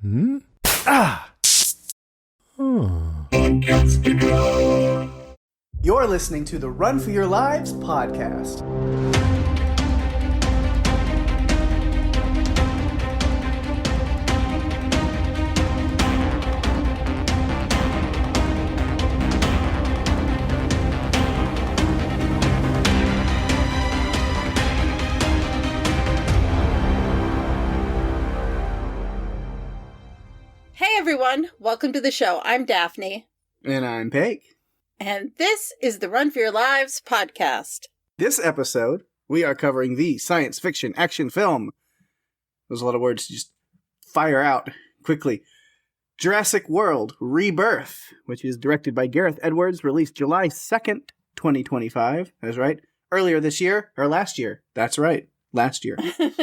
Hmm? Ah! You're listening to the Run for Your Lives podcast. Hey everyone, welcome to the show. I'm Daphne. And I'm Pake. And this is the Run for Your Lives podcast. This episode, we are covering the science fiction action film. There's a lot of words to just fire out quickly. Jurassic World Rebirth, which is directed by Gareth Edwards, released July 2nd, 2025. That's right. Earlier this year, or last year. That's right. Last year. It's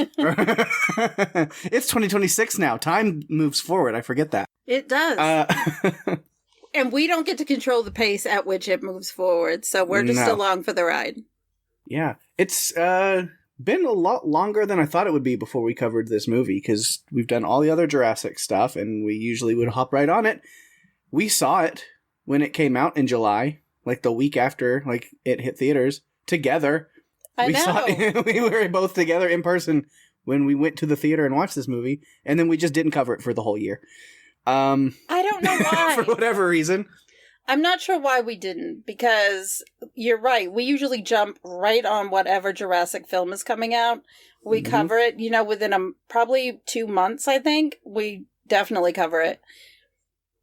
2026 now. Time moves forward. I forget that. It does. And we don't get to control the pace at which it moves forward, so we're just along for the ride. Yeah. It's been a lot longer than I thought it would be before we covered this movie, because we've done all the other Jurassic stuff, and we usually would hop right on it. We saw it when it came out in July, like the week after it hit theaters, together. I know. We were both together in person when we went to the theater and watched this movie, and then we just didn't cover it for the whole year. I don't know why. For whatever reason. I'm not sure why we didn't, because you're right. We usually jump right on whatever Jurassic film is coming out. We cover it, within probably 2 months, I think. We definitely cover it.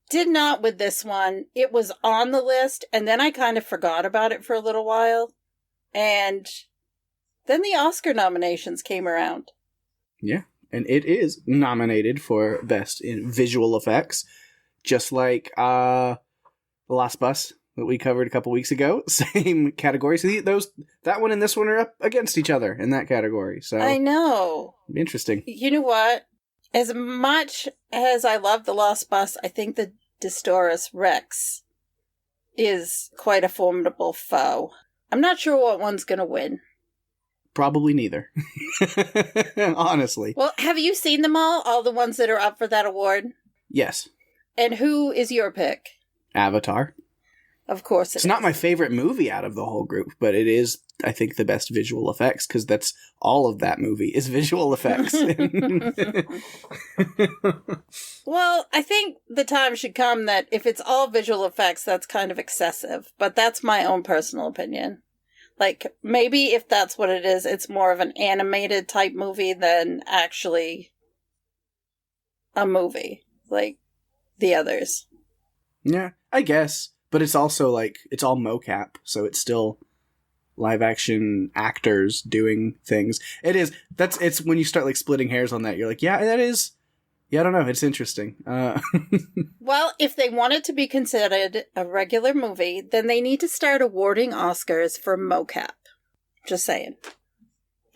Did not with this one. It was on the list, and then I kind of forgot about it for a little while. And then the Oscar nominations came around. Yeah, and it is nominated for Best in Visual Effects, just like The Last Bus that we covered a couple weeks ago. Same category. So that one and this one are up against each other in that category. So I know. Interesting. You know what? As much as I love The Lost Bus, I think the Distoris Rex is quite a formidable foe. I'm not sure what one's going to win. Probably neither. Honestly. Well, have you seen them all? All the ones that are up for that award? Yes. And who is your pick? Avatar. Of course it is. It's not my favorite movie out of the whole group, but it is, I think, the best visual effects, because that's all of that movie is visual effects. Well, I think the time should come that if it's all visual effects, that's kind of excessive. But that's my own personal opinion. Like, maybe if that's what it is, it's more of an animated type movie than actually a movie, like the others. Yeah, I guess. But it's also, it's all mocap, so it's still live action actors doing things. It's when you start, splitting hairs on that, you're like, yeah, that is... Yeah, I don't know. It's interesting. Well, if they want it to be considered a regular movie, then they need to start awarding Oscars for mocap. Just saying.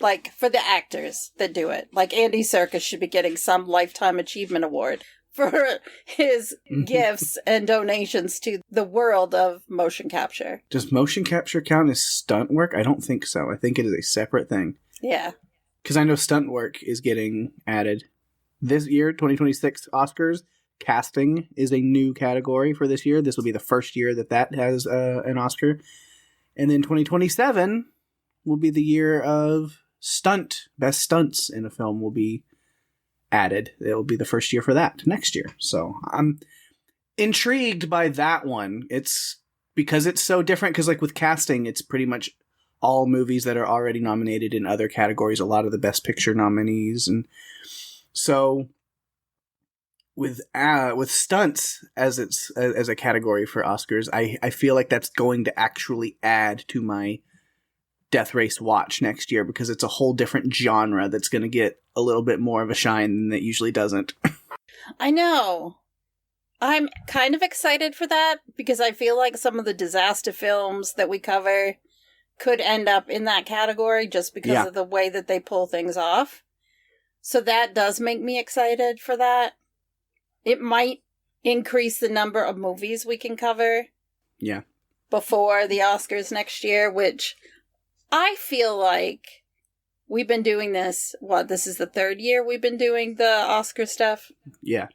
For the actors that do it. Andy Serkis should be getting some Lifetime Achievement Award for his gifts and donations to the world of motion capture. Does motion capture count as stunt work? I don't think so. I think it is a separate thing. Yeah. Because I know stunt work is getting added. This year, 2026 Oscars, casting is a new category for this year. This will be the first year that has an Oscar. And then 2027 will be the year of best stunts in a film will be added. It will be the first year for that next year. So I'm intrigued by that one. It's because it's so different, because with casting, it's pretty much all movies that are already nominated in other categories, a lot of the Best Picture nominees, and so with stunts as a category for Oscars, I feel like that's going to actually add to my Death Race watch next year, because it's a whole different genre that's going to get a little bit more of a shine than it usually doesn't. I know. I'm kind of excited for that, because I feel like some of the disaster films that we cover could end up in that category just because of the way that they pull things off. So that does make me excited for that. It might increase the number of movies we can cover. Yeah. Before the Oscars next year, which I feel like we've been doing this, this is the third year we've been doing the Oscar stuff? Yeah.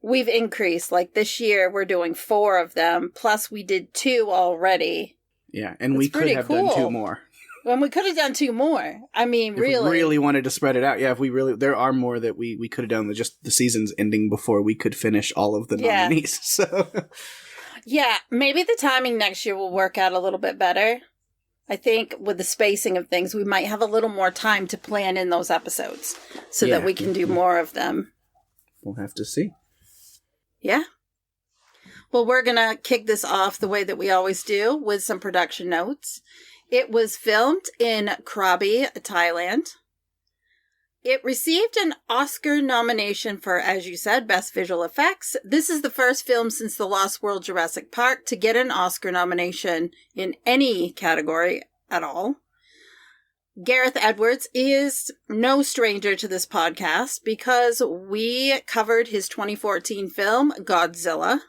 we've increased. Like this year, we're doing 4 of them, plus we did 2 already. Yeah, and we could have done 2 more. When we could have done 2 more. I mean, if really. we really wanted to spread it out. Yeah, if we really, there are more that we could have done. Just the season's ending before we could finish all of the nominees. So, yeah, maybe the timing next year will work out a little bit better. I think with the spacing of things, we might have a little more time to plan in those episodes so that we can do more of them. We'll have to see. Yeah. Well, we're going to kick this off the way that we always do with some production notes. It was filmed in Krabi, Thailand. It received an Oscar nomination for, as you said, Best Visual Effects. This is the first film since The Lost World Jurassic Park to get an Oscar nomination in any category at all. Gareth Edwards is no stranger to this podcast because we covered his 2014 film, Godzilla.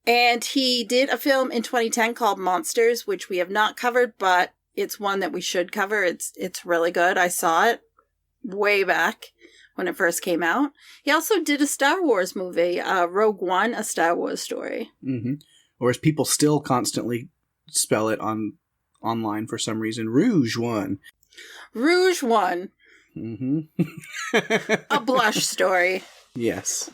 And he did a film in 2010 called Monsters, which we have not covered, but it's one that we should cover. It's really good. I saw it way back when it first came out. He also did a Star Wars movie, Rogue One, a Star Wars story. Mm-hmm. Or as people still constantly spell it online for some reason, Rouge One. Rouge One. Mm-hmm. A blush story. Yes.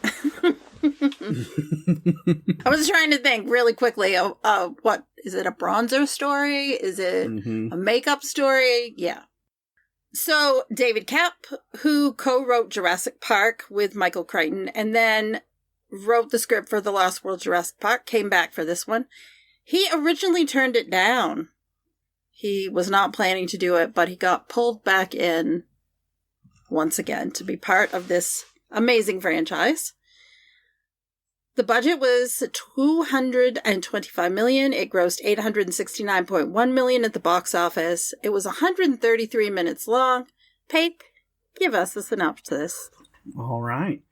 I was trying to think really quickly, what, is it a bronzer story? Is it a makeup story? Yeah. So, David Koepp, who co-wrote Jurassic Park with Michael Crichton, and then wrote the script for The Lost World Jurassic Park, came back for this one. He originally turned it down. He was not planning to do it, but he got pulled back in once again to be part of this amazing franchise. The budget was $225 million. It grossed $869.1 million at the box office. It was 133 minutes long. Pake, give us the synopsis. All right.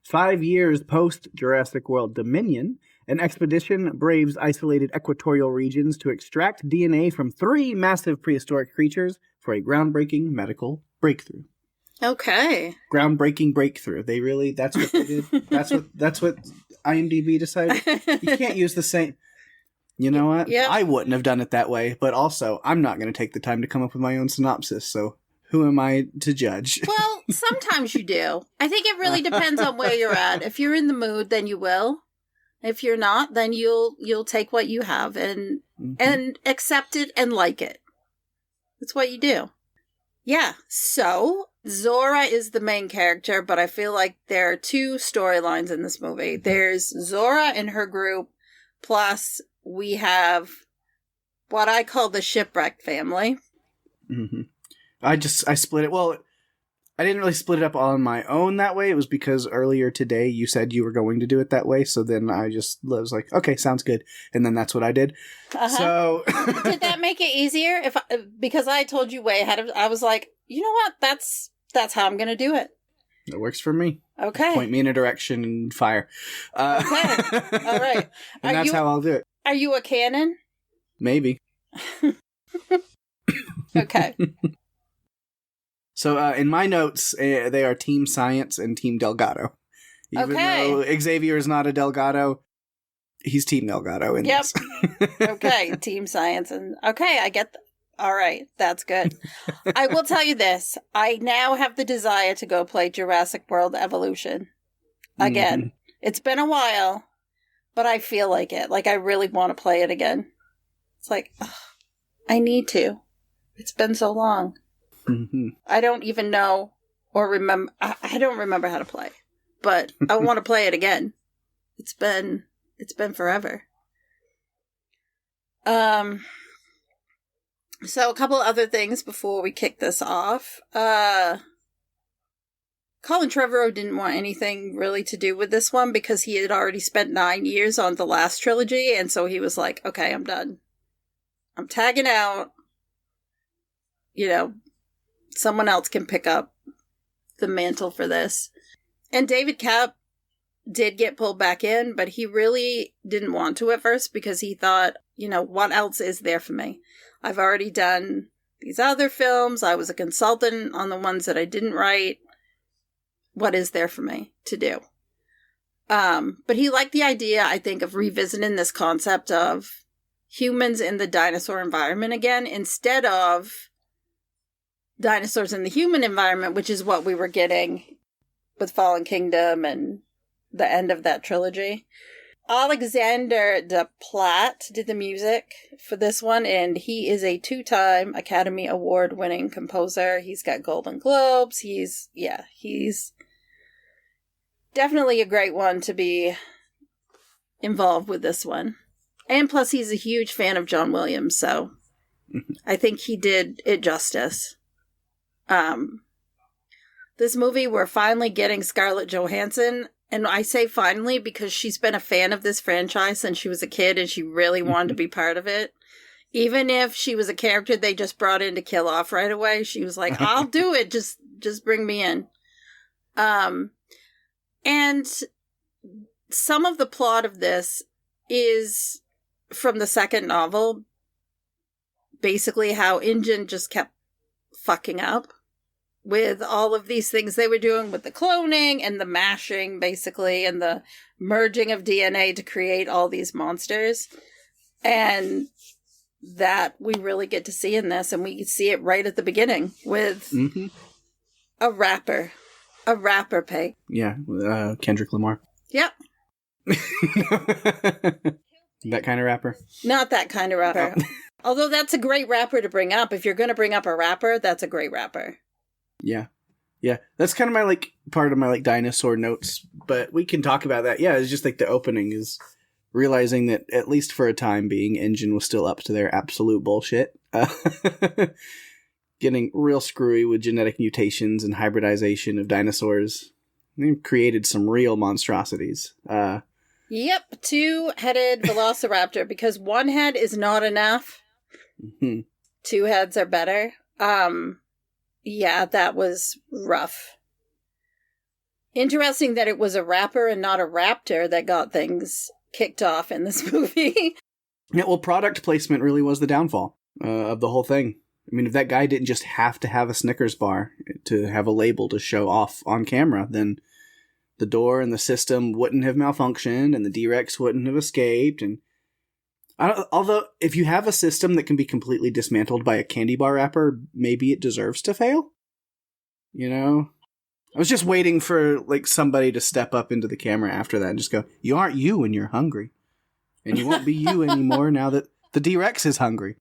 5 years post Jurassic World Dominion, an expedition braves isolated equatorial regions to extract DNA from 3 massive prehistoric creatures for a groundbreaking medical breakthrough. Okay. Groundbreaking breakthrough. They really, that's what they did. That's what IMDb decided. You can't use the same. You know what? Yep. I wouldn't have done it that way, but also I'm not going to take the time to come up with my own synopsis, so who am I to judge? Well, sometimes you do. I think it really depends on where you're at. If you're in the mood, then you will. If you're not, then you'll take what you have and accept it and like it. That's what you do. Yeah. So Zora is the main character, but I feel like there are 2 storylines in this movie. There's Zora and her group, plus we have what I call the shipwreck family. Mm-hmm. I split it. Well, I didn't really split it up on my own that way. It was because earlier today you said you were going to do it that way. So then I just was like, okay, sounds good. And then that's what I did. Uh-huh. So did that make it easier? Because I told you way ahead of, I was like, you know what? That's how I'm going to do it. It works for me. Okay. Point me in a direction and fire. Okay. All right. And that's how I'll do it. Are you a canon? Maybe. Okay. So in my notes, they are Team Science and Team Delgado. Even though Xavier is not a Delgado, he's Team Delgado in this. Okay, Team Science. And okay, I get all right, that's good. I will tell you this. I now have the desire to go play Jurassic World Evolution again. Mm-hmm. It's been a while, but I feel like it. Like I really want to play it again. It's like, I need to. It's been so long. Mm-hmm. I don't even know or remember. I don't remember how to play, but I want to play it again. It's been forever. So a couple other things before we kick this off. Colin Trevorrow didn't want anything really to do with this one because he had already spent 9 years on the last trilogy, and so he was like, okay, I'm done. I'm tagging out. You know, someone else can pick up the mantle for this. And David Koepp did get pulled back in, but he really didn't want to at first because he thought, you know, what else is there for me? I've already done these other films. I was a consultant on the ones that I didn't write. What is there for me to do? But he liked the idea, I think, of revisiting this concept of humans in the dinosaur environment again, instead of dinosaurs in the human environment, which is what we were getting with Fallen Kingdom and the end of that trilogy. Alexander Desplat did the music for this one, and he is a 2-time Academy Award winning composer. He's got Golden Globes. He's definitely a great one to be involved with this one. And plus, he's a huge fan of John Williams, so I think he did it justice. This movie, we're finally getting Scarlett Johansson. And I say finally because she's been a fan of this franchise since she was a kid and she really wanted to be part of it. Even if she was a character they just brought in to kill off right away, she was like, I'll do it. Just bring me in. And some of the plot of this is from the second novel. Basically how InGen just kept fucking up with all of these things they were doing with the cloning and the mashing, basically, and the merging of DNA to create all these monsters. And that we really get to see in this, and we see it right at the beginning with a rapper. A rapper, Pake. Yeah, Kendrick Lamar. Yep. That kind of rapper? Not that kind of rapper. Oh. Although that's a great rapper to bring up. If you're going to bring up a rapper, that's a great rapper. Yeah. That's kind of my part of my dinosaur notes, but we can talk about that. Yeah, it's just the opening is realizing that at least for a time being, InGen was still up to their absolute bullshit, getting real screwy with genetic mutations and hybridization of dinosaurs. They've created some real monstrosities. Yep, 2-headed velociraptor because one head is not enough. 2 heads are better. Yeah, that was rough. Interesting that it was a rapper and not a raptor that got things kicked off in this movie. Yeah, well, product placement really was the downfall of the whole thing. I mean, if that guy didn't just have to have a Snickers bar to have a label to show off on camera, then the door and the system wouldn't have malfunctioned and the D-Rex wouldn't have escaped. And although, if you have a system that can be completely dismantled by a candy bar wrapper, maybe it deserves to fail? You know? I was just waiting for, somebody to step up into the camera after that and just go, you aren't you when you're hungry. And you won't be you anymore now that the D-Rex is hungry.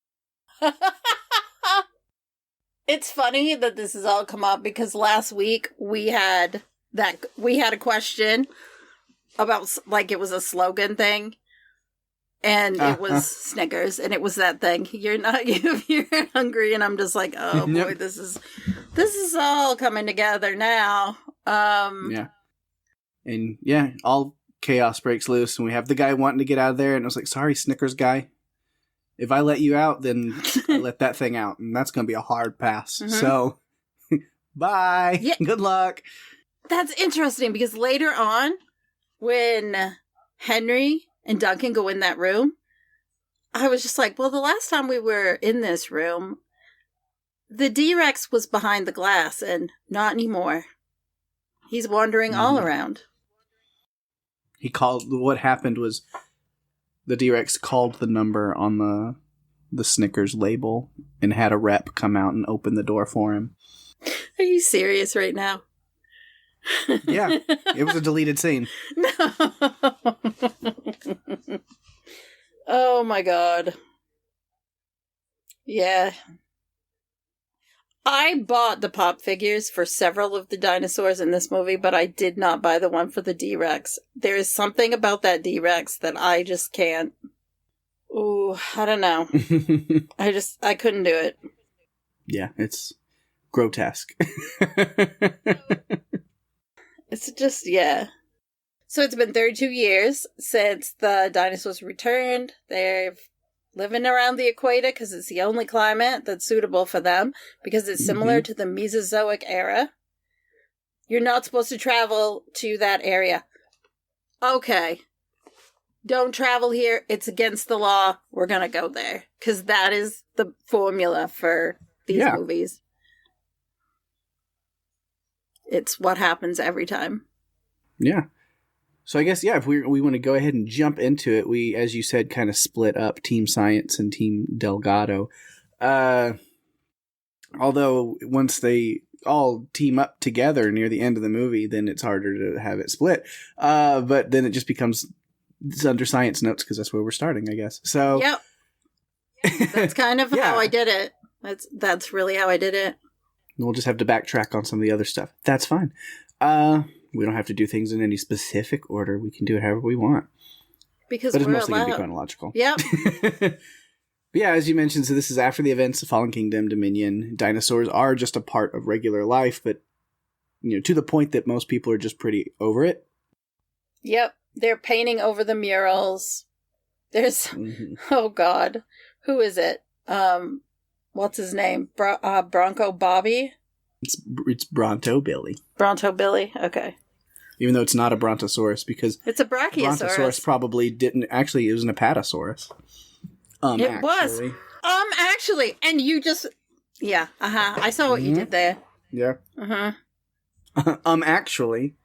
It's funny that this has all come up because last week we had a question about, it was a slogan thing. And it was Snickers, and it was that thing. You're not you if you're hungry, and I'm just like, oh boy, this is all coming together now. Yeah, and yeah, all chaos breaks loose, and we have the guy wanting to get out of there, and I was like, sorry, Snickers guy, if I let you out, then I let that thing out, and that's gonna be a hard pass. So, bye. Yeah. Good luck. That's interesting because later on, when Henry and Duncan go in that room, I was just like, well, the last time we were in this room, the D-Rex was behind the glass, and not anymore. He's wandering all around. What happened was the D-Rex called the number on the Snickers label and had a rep come out and open the door for him. Are you serious right now? Yeah, it was a deleted scene. No. Oh my god. Yeah. I bought the pop figures for several of the dinosaurs in this movie, but I did not buy the one for the D-Rex. There is something about that D-Rex that I just can't. Ooh, I don't know. I couldn't do it. Yeah, it's grotesque. It's just, yeah. So it's been 32 years since the dinosaurs returned. They're living around the equator because it's the only climate that's suitable for them because it's similar to the Mesozoic era. You're not supposed to travel to that area. Okay. Don't travel here. It's against the law. We're going to go there because that is the formula for these movies. It's what happens every time. Yeah. So I guess, yeah, if we want to go ahead and jump into it, we, as you said, kind of split up Team Science and Team Delgado. Although once they all team up together near the end of the movie, then it's harder to have it split. But then it just becomes it's under science notes because that's where we're starting, I guess. So yep, that's kind of how I did it. That's really how I did it. We'll just have to backtrack on some of the other stuff. That's fine. We don't have to do things in any specific order. We can do it however we want. Because but it's we're mostly allowed. going to be chronological. Yep. But yeah, as you mentioned, so this is after the events of Fallen Kingdom, Dominion. Dinosaurs are just a part of regular life, but to the point that most people are just pretty over it. Yep. They're painting over the murals. There's oh god. Who is it? What's his name? Bronco Bobby? It's Bronto Billy. Bronto Billy, okay. Even though it's not a Brontosaurus, because it's a Brachiosaurus. Brontosaurus probably didn't actually. It was an Apatosaurus. It was. Actually, and you just I saw what you did there. Yeah. Actually,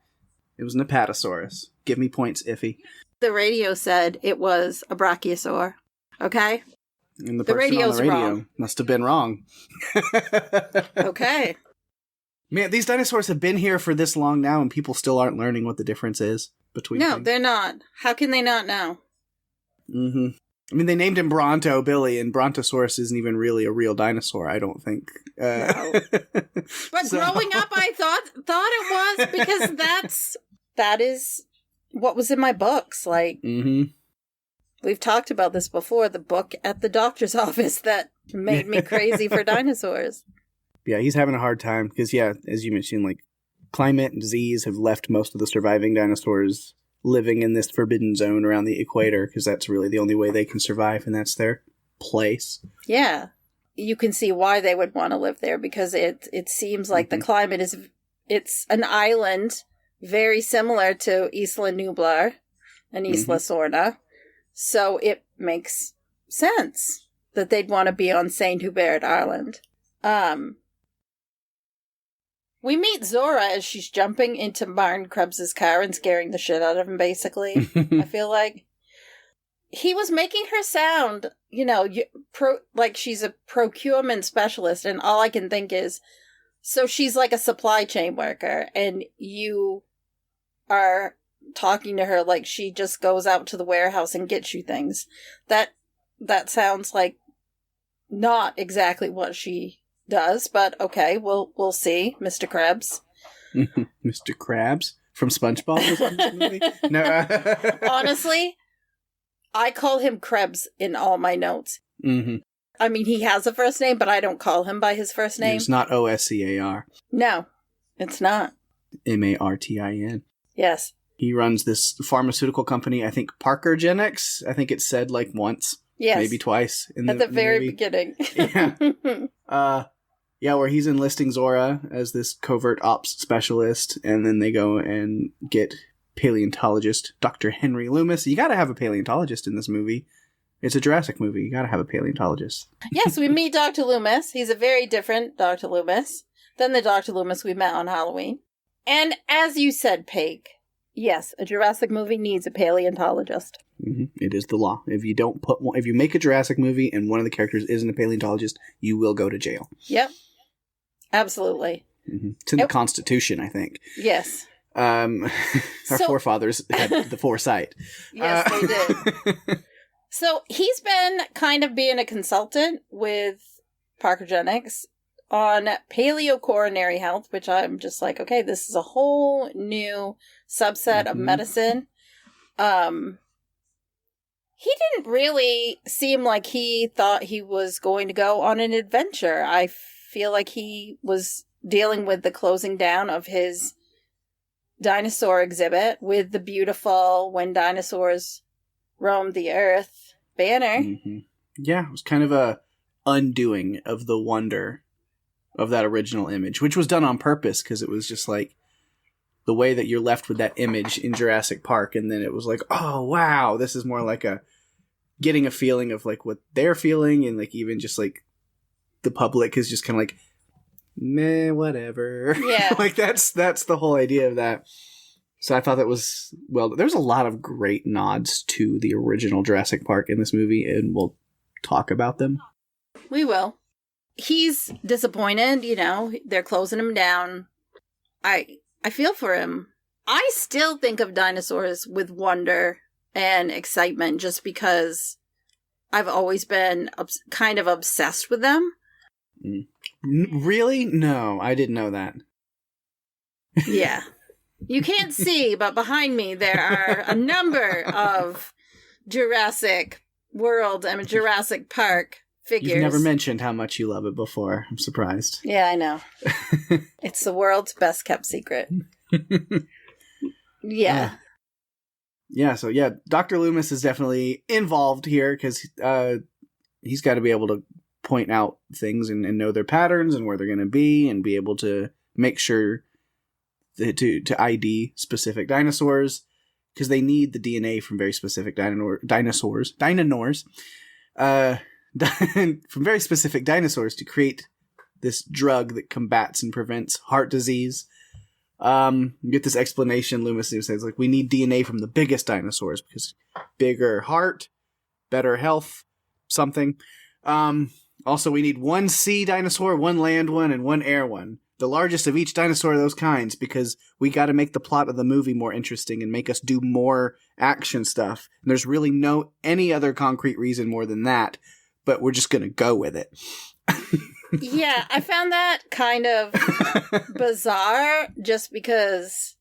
it was an Apatosaurus. Give me points, iffy. The radio said it was a Brachiosaur. Okay. And the person on the radio wrong. must have been wrong. Okay. Man, these dinosaurs have been here for this long now, and people still aren't learning what the difference is between No, things. they're not. How can they not know? I mean, they named him Bronto Billy, and Brontosaurus isn't even really a real dinosaur, I don't think. No. But growing up, I thought it was, because that is what was in my books. Like, we've talked about this before, the book at the doctor's office that made me crazy for dinosaurs. Yeah, he's having a hard time, because, as you mentioned, like, climate and disease have left most of the surviving dinosaurs living in this forbidden zone around the equator, because that's really the only way they can survive, and that's their place. Yeah. You can see why they would want to live there, because it seems like the climate it's an island very similar to Isla Nublar and Isla Sorna. So it makes sense that they'd want to be on Saint Hubert Island. We meet Zora as she's jumping into Martin Krebs's car and scaring the shit out of him, basically. I feel like he was making her sound, like she's a procurement specialist, and all I can think is, so she's like a supply chain worker, and you are talking to her like she just goes out to the warehouse and gets you things. That sounds like not exactly what she does, but okay, we'll see, Mr. Krebs. Mr. Krabs from SpongeBob was in this movie? No. Honestly, I call him Krebs in all my notes. I mean, he has a first name, but I don't call him by his first name. It's not Oscar. No, it's not. Martin. Yes. He runs this pharmaceutical company, I think Parkergenics. I think it's said like once. Yes. Maybe twice. At the very beginning. Yeah, where he's enlisting Zora as this covert ops specialist, and then they go and get paleontologist Dr. Henry Loomis. You gotta have a paleontologist in this movie. It's a Jurassic movie. You gotta have a paleontologist. Yes, we meet Dr. Loomis. He's a very different Dr. Loomis than the Dr. Loomis we met on Halloween. And as you said, Pake, yes, a Jurassic movie needs a paleontologist. It is the law. If you make a Jurassic movie and one of the characters isn't a paleontologist, you will go to jail. Yep. Absolutely. It's in the Constitution, I think. Yes. Our forefathers had the foresight. Yes, they did. So he's been kind of being a consultant with Parkergenics on paleocoronary health, which I'm just like, okay, this is a whole new subset of medicine. He didn't really seem like he thought he was going to go on an adventure. I feel like he was dealing with the closing down of his dinosaur exhibit with the beautiful "When Dinosaurs Roamed the Earth" banner. Yeah, it was kind of a undoing of the wonder of that original image, which was done on purpose because it was just like the way that you're left with that image in Jurassic Park, and then it was like, oh wow, this is more like getting a feeling of like what they're feeling, and like even just like the public is just kind of like, meh, whatever. Yeah. Like that's the whole idea of that. So I thought that was, well, there's a lot of great nods to the original Jurassic Park in this movie, and we'll talk about them. We will. He's disappointed, they're closing him down. I feel for him. I still think of dinosaurs with wonder and excitement just because I've always been kind of obsessed with them. Really? No, I didn't know that. Yeah. You can't see, but behind me there are a number of Jurassic World and Jurassic Park figures. You've never mentioned how much you love it before. I'm surprised. Yeah, I know. It's the world's best kept secret. Yeah. So Dr. Loomis is definitely involved here because he's got to be able to point out things and know their patterns and where they're going to be and be able to make sure to ID specific dinosaurs because they need the DNA from very specific dinosaurs from very specific dinosaurs to create this drug that combats and prevents heart disease. You get this explanation. Loomis says, like, we need DNA from the biggest dinosaurs because bigger heart, better health, something. Also, we need one sea dinosaur, one land one, and one air one. The largest of each dinosaur of those kinds because we got to make the plot of the movie more interesting and make us do more action stuff. And there's really no any other concrete reason more than that, but we're just going to go with it. Yeah, I found that kind of bizarre just because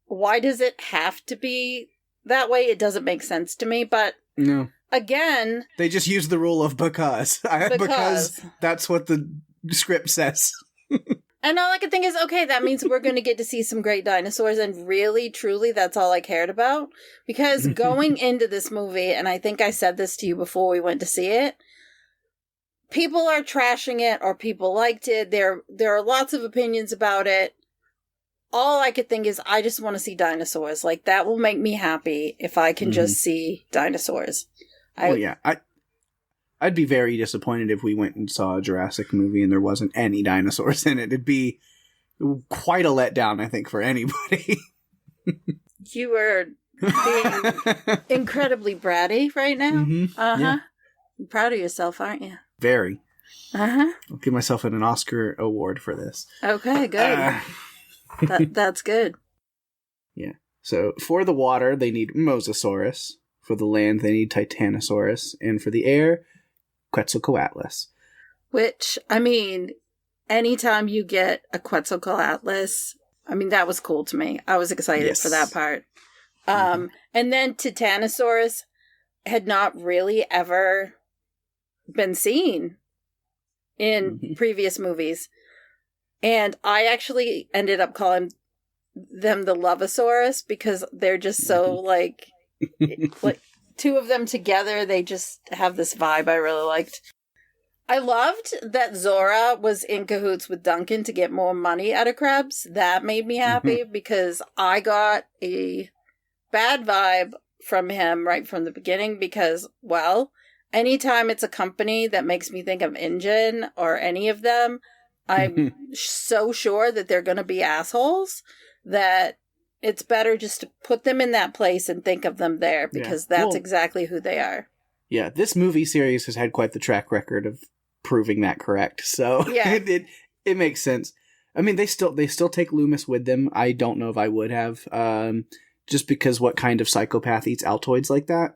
why does it have to be that way? It doesn't make sense to me, but no. Again, they just use the rule of because that's what the script says. And all I could think is, okay, that means we're going to get to see some great dinosaurs, and really, truly, that's all I cared about. Because going into this movie, and I think I said this to you before we went to see it, people are trashing it, or people liked it. There are lots of opinions about it. All I could think is, I just want to see dinosaurs. Like, that will make me happy if I can just see dinosaurs. I'd be very disappointed if we went and saw a Jurassic movie and there wasn't any dinosaurs in it. It'd be quite a letdown, I think, for anybody. You are being incredibly bratty right now. Mm-hmm. Yeah. You're proud of yourself, aren't you? Very. I'll give myself an Oscar award for this. Okay, good. That's good. Yeah. So for the water, they need Mosasaurus. For the land, they need Titanosaurus. And for the air, Quetzalcoatlus. Which, I mean, anytime you get a Quetzalcoatlus, I mean, that was cool to me. I was excited for that part. And then Titanosaurus had not really ever been seen in previous movies. And I actually ended up calling them the Lovosaurus because they're just so, like two of them together, they just have this vibe I really liked. I loved that Zora was in cahoots with Duncan to get more money out of Krebs. That made me happy because I got a bad vibe from him right from the beginning because, well, anytime it's a company that makes me think of InGen or any of them, I'm so sure that they're going to be assholes that it's better just to put them in that place and think of them there because that's exactly who they are. Yeah, this movie series has had quite the track record of proving that correct. So it makes sense. I mean, they still take Loomis with them. I don't know if I would have, just because what kind of psychopath eats Altoids like that?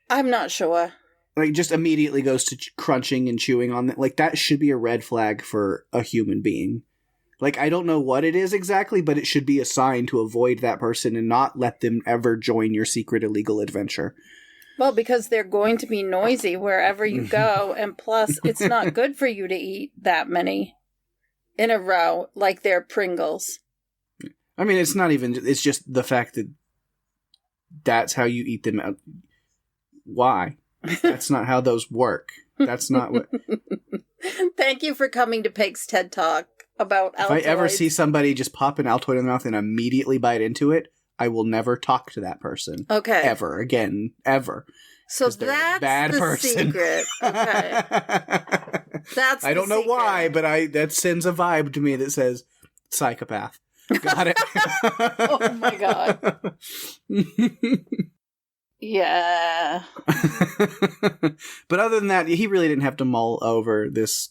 I'm not sure. Like, just immediately goes to crunching and chewing on it. Like, that should be a red flag for a human being. Like, I don't know what it is exactly, but it should be a sign to avoid that person and not let them ever join your secret illegal adventure. Well, because they're going to be noisy wherever you go, and plus, it's not good for you to eat that many in a row, like they're Pringles. I mean, it's just the fact that that's how you eat them. Why? That's not how those work. That's not what... Thank you for coming to Pake's TED Talk about Altoids. If I ever see somebody just pop an Altoid in the mouth and immediately bite into it, I will never talk to that person. Okay. Ever again. Ever. So that's a bad person. Secret. Okay. I don't know why, but that sends a vibe to me that says psychopath. Got it. Oh my god. Yeah. But other than that, he really didn't have to mull over this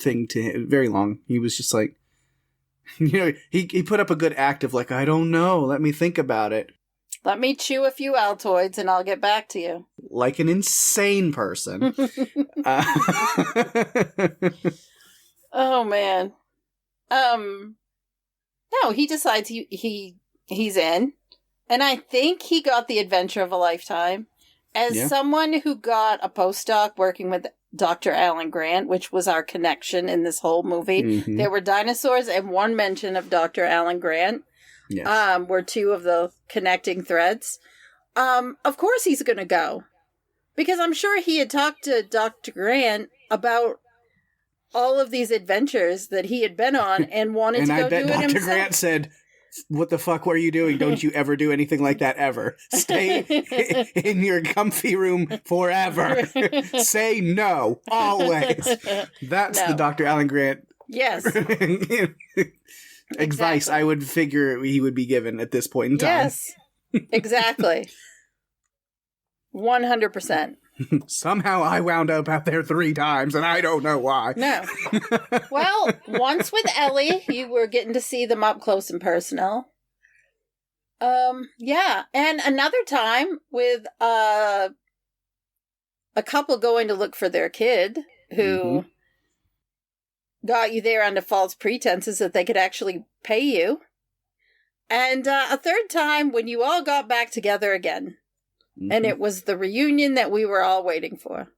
thing to him very long. He was just like, he put up a good act of like, I don't know, let me think about it. Let me chew a few Altoids and I'll get back to you. Like an insane person. Oh man. No, he decides he's in. And I think he got the adventure of a lifetime. As someone who got a postdoc working with Dr. Alan Grant, which was our connection in this whole movie, there were dinosaurs and one mention of Dr. Alan Grant. Yes. Were two of the connecting threads. Of course he's going to go. Because I'm sure he had talked to Dr. Grant about all of these adventures that he had been on and wanted to go do it himself. And I bet Dr. Grant said, what the fuck were you doing? Don't you ever do anything like that ever. Stay in your comfy room forever. Say no, always. That's the Dr. Alan Grant. Yes. Advice I would figure he would be given at this point in time. Yes, exactly. 100%. Somehow I wound up out there 3 times, and I don't know why. No. Well, once with Ellie, you were getting to see them up close and personal. Yeah, and another time with a couple going to look for their kid, who got you there under false pretenses that they could actually pay you. And a third time when you all got back together again. And it was the reunion that we were all waiting for.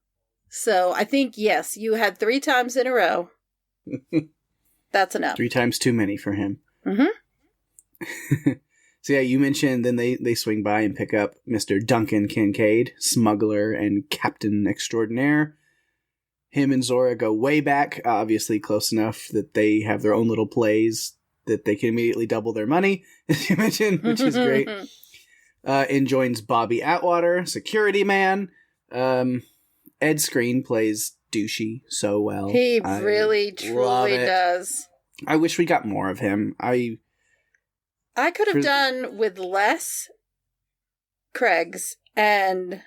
So I think, yes, you had 3 times in a row. That's enough. 3 times too many for him. So yeah, you mentioned then they swing by and pick up Mr. Duncan Kincaid, smuggler and captain extraordinaire. Him and Zora go way back, obviously close enough that they have their own little plays that they can immediately double their money, as you mentioned, which is great. And joins Bobby Atwater, security man. Ed Skrein plays douchey so well. He really, truly does. I wish we got more of him. I could have done with less Craigs and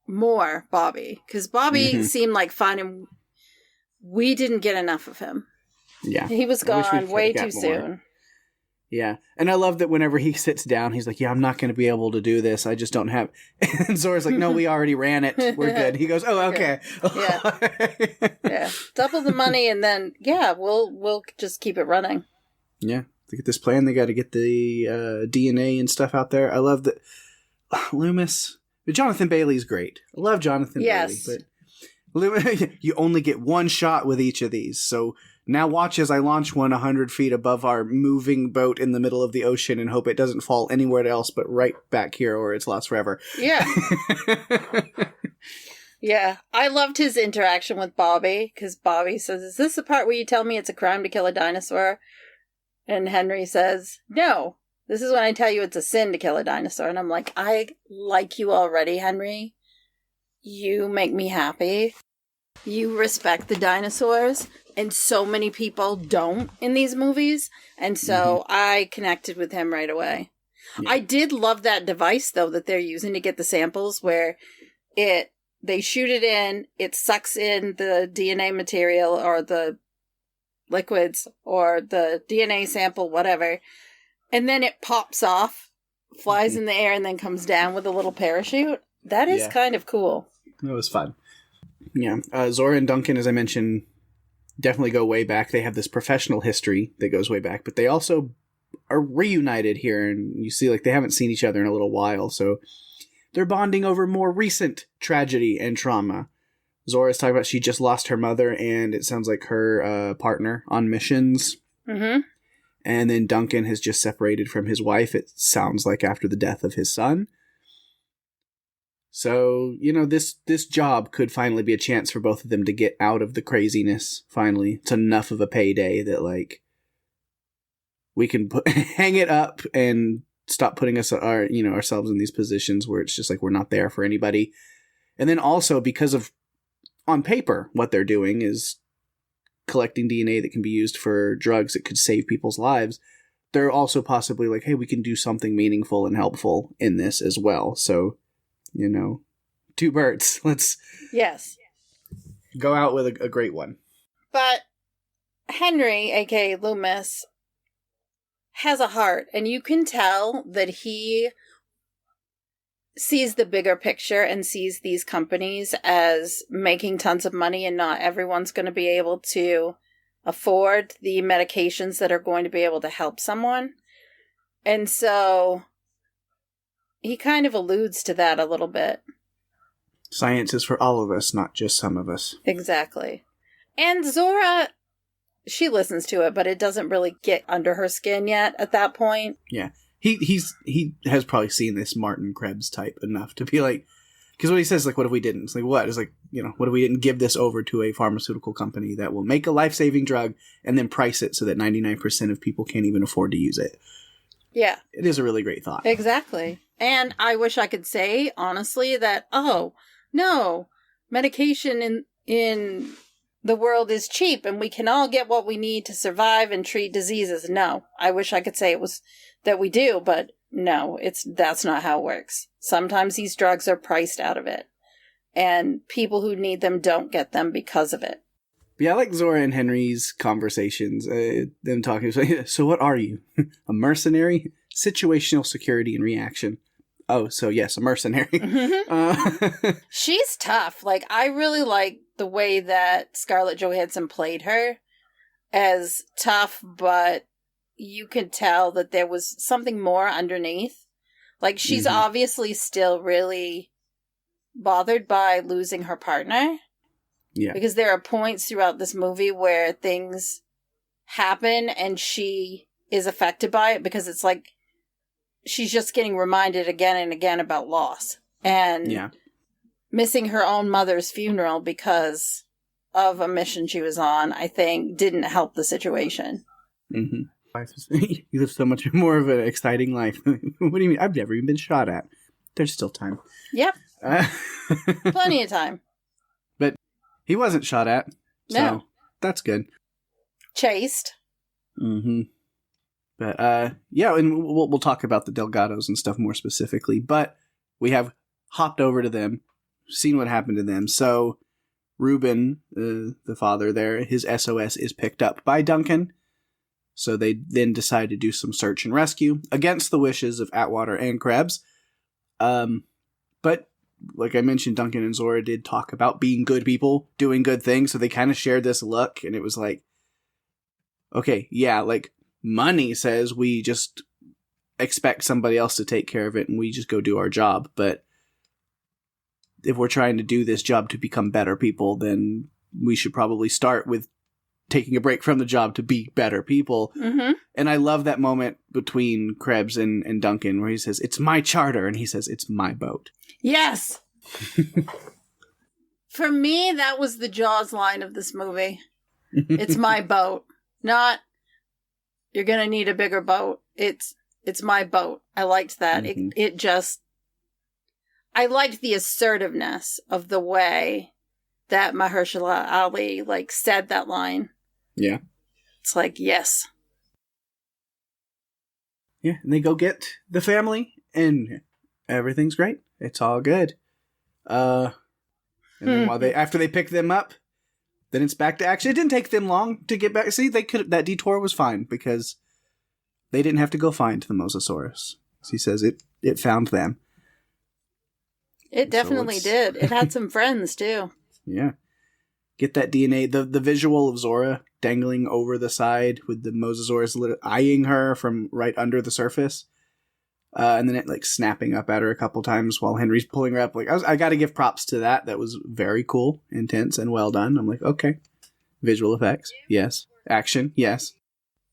more Bobby. Because Bobby seemed like fun and we didn't get enough of him. Yeah. He was gone way too soon. Yeah. And I love that whenever he sits down, he's like, yeah, I'm not going to be able to do this. I just don't have... And Zora's like, no, we already ran it. We're good. He goes, oh, okay. Yeah. Double the money and then, we'll just keep it running. Yeah. To get this plan, they got to get the DNA and stuff out there. I love that... Loomis... Jonathan Bailey's great. I love Jonathan Bailey. But Loomis, you only get one shot with each of these, so... Now watch as I launch one 100 feet above our moving boat in the middle of the ocean and hope it doesn't fall anywhere else but right back here or it's lost forever. Yeah. Yeah. I loved his interaction with Bobby because Bobby says, is this the part where you tell me it's a crime to kill a dinosaur? And Henry says, no. This is when I tell you it's a sin to kill a dinosaur. And I'm like, I like you already, Henry. You make me happy. You respect the dinosaurs. And so many people don't in these movies. And so I connected with him right away. Yeah. I did love that device, though, that they're using to get the samples where they shoot it in, it sucks in the DNA material or the liquids or the DNA sample, whatever. And then it pops off, flies in the air, and then comes down with a little parachute. That is kind of cool. It was fun. Yeah. Zora and Duncan, as I mentioned, definitely go way back. They have this professional history that goes way back, but they also are reunited here, and you see like they haven't seen each other in a little while, so they're bonding over more recent tragedy and trauma. Zora's talking about she just lost her mother, and it sounds like her partner on missions. And then Duncan has just separated from his wife, it sounds like after the death of his son. So, this job could finally be a chance for both of them to get out of the craziness, finally. It's enough of a payday that, like, we can hang it up and stop putting ourselves in these positions where it's just like we're not there for anybody. And then also, because of, on paper, what they're doing is collecting DNA that can be used for drugs that could save people's lives, they're also possibly like, hey, we can do something meaningful and helpful in this as well. So, two birds. Let's go out with a great one. But Henry, aka Loomis, has a heart, and you can tell that he sees the bigger picture and sees these companies as making tons of money, and not everyone's going to be able to afford the medications that are going to be able to help someone. And so he kind of alludes to that a little bit. Science is for all of us, not just some of us. Exactly. And Zora, she listens to it, but it doesn't really get under her skin yet at that point. Yeah. He has probably seen this Martin Krebs type enough to be like, because what he says, like, what if we didn't? It's like, what? It's like, what if we didn't give this over to a pharmaceutical company that will make a life-saving drug and then price it so that 99% of people can't even afford to use it? Yeah. It is a really great thought. Exactly. And I wish I could say, honestly, that, oh, no, medication in the world is cheap and we can all get what we need to survive and treat diseases. No, I wish I could say it was that we do, but no, that's not how it works. Sometimes these drugs are priced out of it, and people who need them don't get them because of it. Yeah, I like Zora and Henry's conversations, them talking. So what are you? A mercenary? Situational security and reaction. Oh, so yes, a mercenary. Mm-hmm. She's tough. Like, I really like the way that Scarlett Johansson played her as tough, but you could tell that there was something more underneath. Like, she's obviously still really bothered by losing her partner. Yeah. Because there are points throughout this movie where things happen and she is affected by it, because it's like she's just getting reminded again and again about loss. And missing her own mother's funeral because of a mission she was on, I think, didn't help the situation. Mm-hmm. You live so much more of an exciting life. What do you mean? I've never even been shot at. There's still time. Yep. Plenty of time. But he wasn't shot at. So no. That's good. Chased. Mm-hmm. But, and we'll talk about the Delgados and stuff more specifically. But we have hopped over to them, seen what happened to them. So Reuben, the father there, his SOS is picked up by Duncan. So they then decide to do some search and rescue against the wishes of Atwater and Krebs. But like I mentioned, Duncan and Zora did talk about being good people, doing good things. So they kind of shared this look, and it was like, okay, yeah, like money says we just expect somebody else to take care of it and we just go do our job. But if we're trying to do this job to become better people, then we should probably start with taking a break from the job to be better people. Mm-hmm. And I love that moment between Krebs and Duncan where he says, it's my charter, and he says, it's my boat. Yes! For me, that was the Jaws line of this movie. It's my boat. Not, you're gonna need a bigger boat. It's my boat. I liked that. Mm-hmm. I liked the assertiveness of the way that Mahershala Ali, said that line. Yeah. It's like, yes. Yeah, and they go get the family, and everything's great. It's all good. And then after they pick them up, then it's back to action. It didn't take them long to get back. See, that detour was fine because they didn't have to go find the Mosasaurus. He says it found them. It definitely did. It had some friends too. Yeah. Get that DNA. The visual of Zora dangling over the side with the Mosasaurus eyeing her from right under the surface. And then it snapping up at her a couple times while Henry's pulling her up. I got to give props to that. That was very cool, intense, and well done. I'm like, okay. Visual effects. Yes. Action. Yes.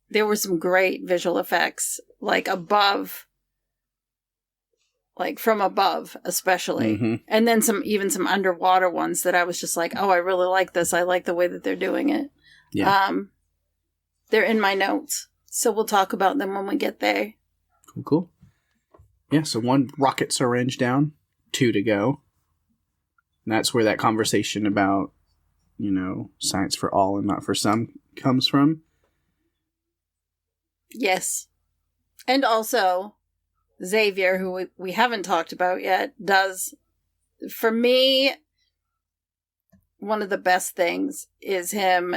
There were some great visual effects, above. From above, especially. Mm-hmm. And then even some underwater ones that I was just like, oh, I really like this. I like the way that they're doing it. Yeah. They're in my notes, so we'll talk about them when we get there. Cool. Yeah, so 1 rocket syringe down, 2 to go. And that's where that conversation about science for all and not for some comes from. Yes. And also, Xavier, who we haven't talked about yet, does, for me, one of the best things is him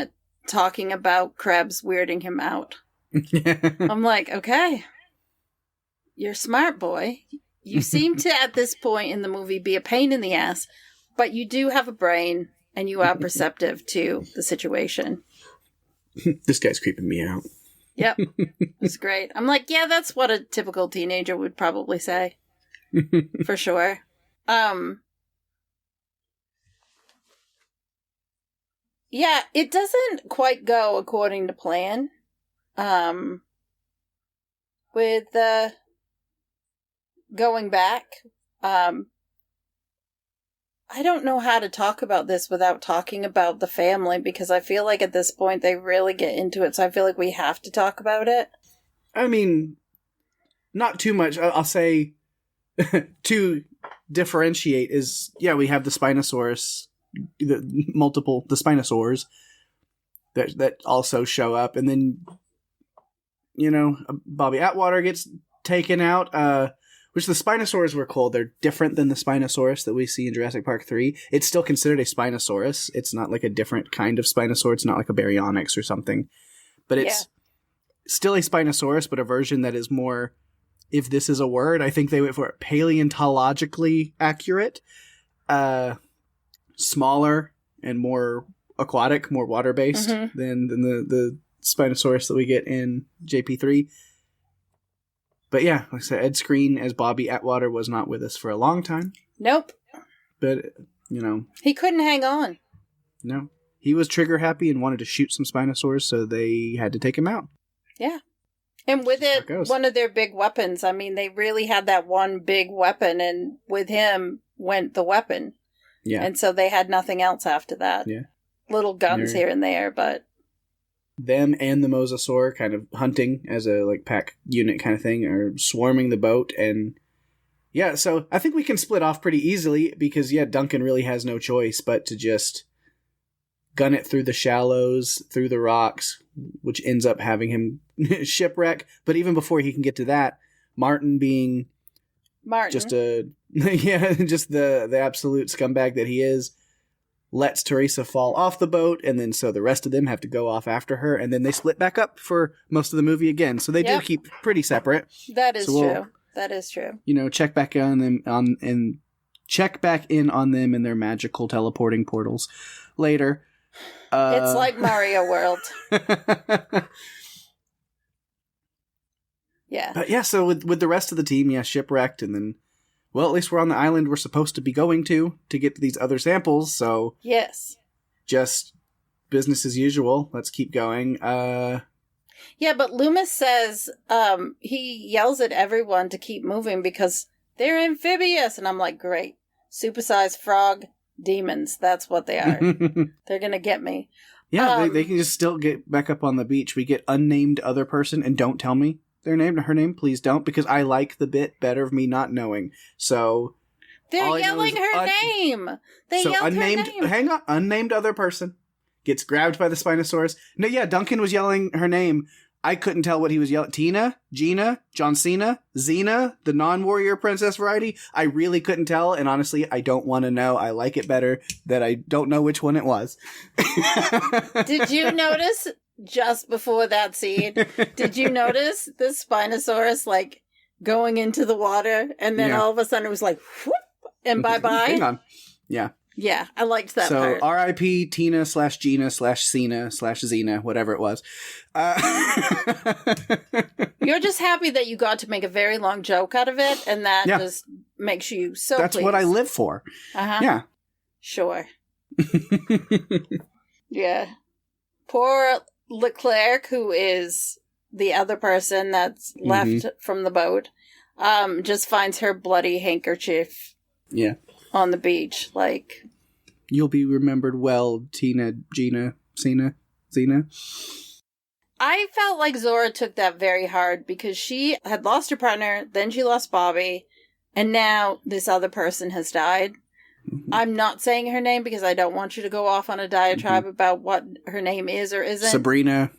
talking about Krebs weirding him out. I'm like, okay, you're smart, boy. You seem to, at this point in the movie, be a pain in the ass, but you do have a brain, and you are perceptive to the situation. This guy's creeping me out. Yep. It's great. I'm like, yeah, that's what a typical teenager would probably say. For sure. Yeah, it doesn't quite go according to plan. With going back, I don't know how to talk about this without talking about the family, because I feel like at this point they really get into it, so I feel like we have to talk about it. I mean, not too much. I'll say to differentiate is, we have the Spinosaurus, the Spinosaurs that also show up, and then, Bobby Atwater gets taken out, which the Spinosaurs were called. They're different than the Spinosaurus that we see in Jurassic Park 3. It's still considered a Spinosaurus. It's not like a different kind of Spinosaur. It's not like a Baryonyx or something. But it's still a Spinosaurus, but a version that is more, if this is a word, I think they went for paleontologically accurate. Smaller and more aquatic, more water-based than the Spinosaurus that we get in JP3. But yeah, like I said, Ed Skrein as Bobby Atwater was not with us for a long time. Nope. But, he couldn't hang on. No. He was trigger happy and wanted to shoot some Spinosaurs, so they had to take him out. Yeah. And with it, one of their big weapons. I mean, they really had that one big weapon, and with him went the weapon. Yeah. And so they had nothing else after that. Yeah. Little guns here and there, but... Them and the Mosasaur kind of hunting as a pack unit kind of thing, are swarming the boat, and so I think we can split off pretty easily because Duncan really has no choice but to just gun it through the shallows, through the rocks, which ends up having him shipwreck. But even before he can get to that, Martin being just just the absolute scumbag that he is, lets Teresa fall off the boat, and then so the rest of them have to go off after her, and then they split back up for most of the movie again. So they do keep pretty separate. That is true. That is true. Check back on them check back in on them in their magical teleporting portals later. It's like Mario World. Yeah. But so with the rest of the team, shipwrecked, and then, well, at least we're on the island we're supposed to be going to get to these other samples, so... Yes. Just business as usual. Let's keep going. Yeah, but Loomis says, he yells at everyone to keep moving because they're amphibious, and I'm like, great. Supersized frog demons, that's what they are. They're gonna get me. Yeah, they can just still get back up on the beach. We get unnamed other person, and don't tell me her name, please don't, because I like the bit better of me not knowing. So they're yelling her name. They yelled unnamed, her name. Hang on, unnamed other person gets grabbed by the Spinosaurus. No, Duncan was yelling her name. I couldn't tell what he was yelling. Tina, Gina, John Cena, Xena, the non-warrior princess variety. I really couldn't tell, and honestly, I don't want to know. I like it better that I don't know which one it was. Did you notice? Just before that scene, did you notice the Spinosaurus going into the water, and then all of a sudden it was like whoop, and bye-bye? Hang on. Yeah. Yeah, I liked that part. So R.I.P. Tina / Gina / Cena / Xena, whatever it was. You're just happy that you got to make a very long joke out of it, and that just makes you so That's pleased. What I live for. Uh-huh. Yeah. Sure. Yeah. Poor Leclerc, who is the other person that's left from the boat, just finds her bloody handkerchief on the beach. You'll be remembered well, Tina, Gina, Cena, Xena. I felt like Zora took that very hard because she had lost her partner, then she lost Bobby, and now this other person has died. I'm not saying her name because I don't want you to go off on a diatribe about what her name is or isn't. Sabrina.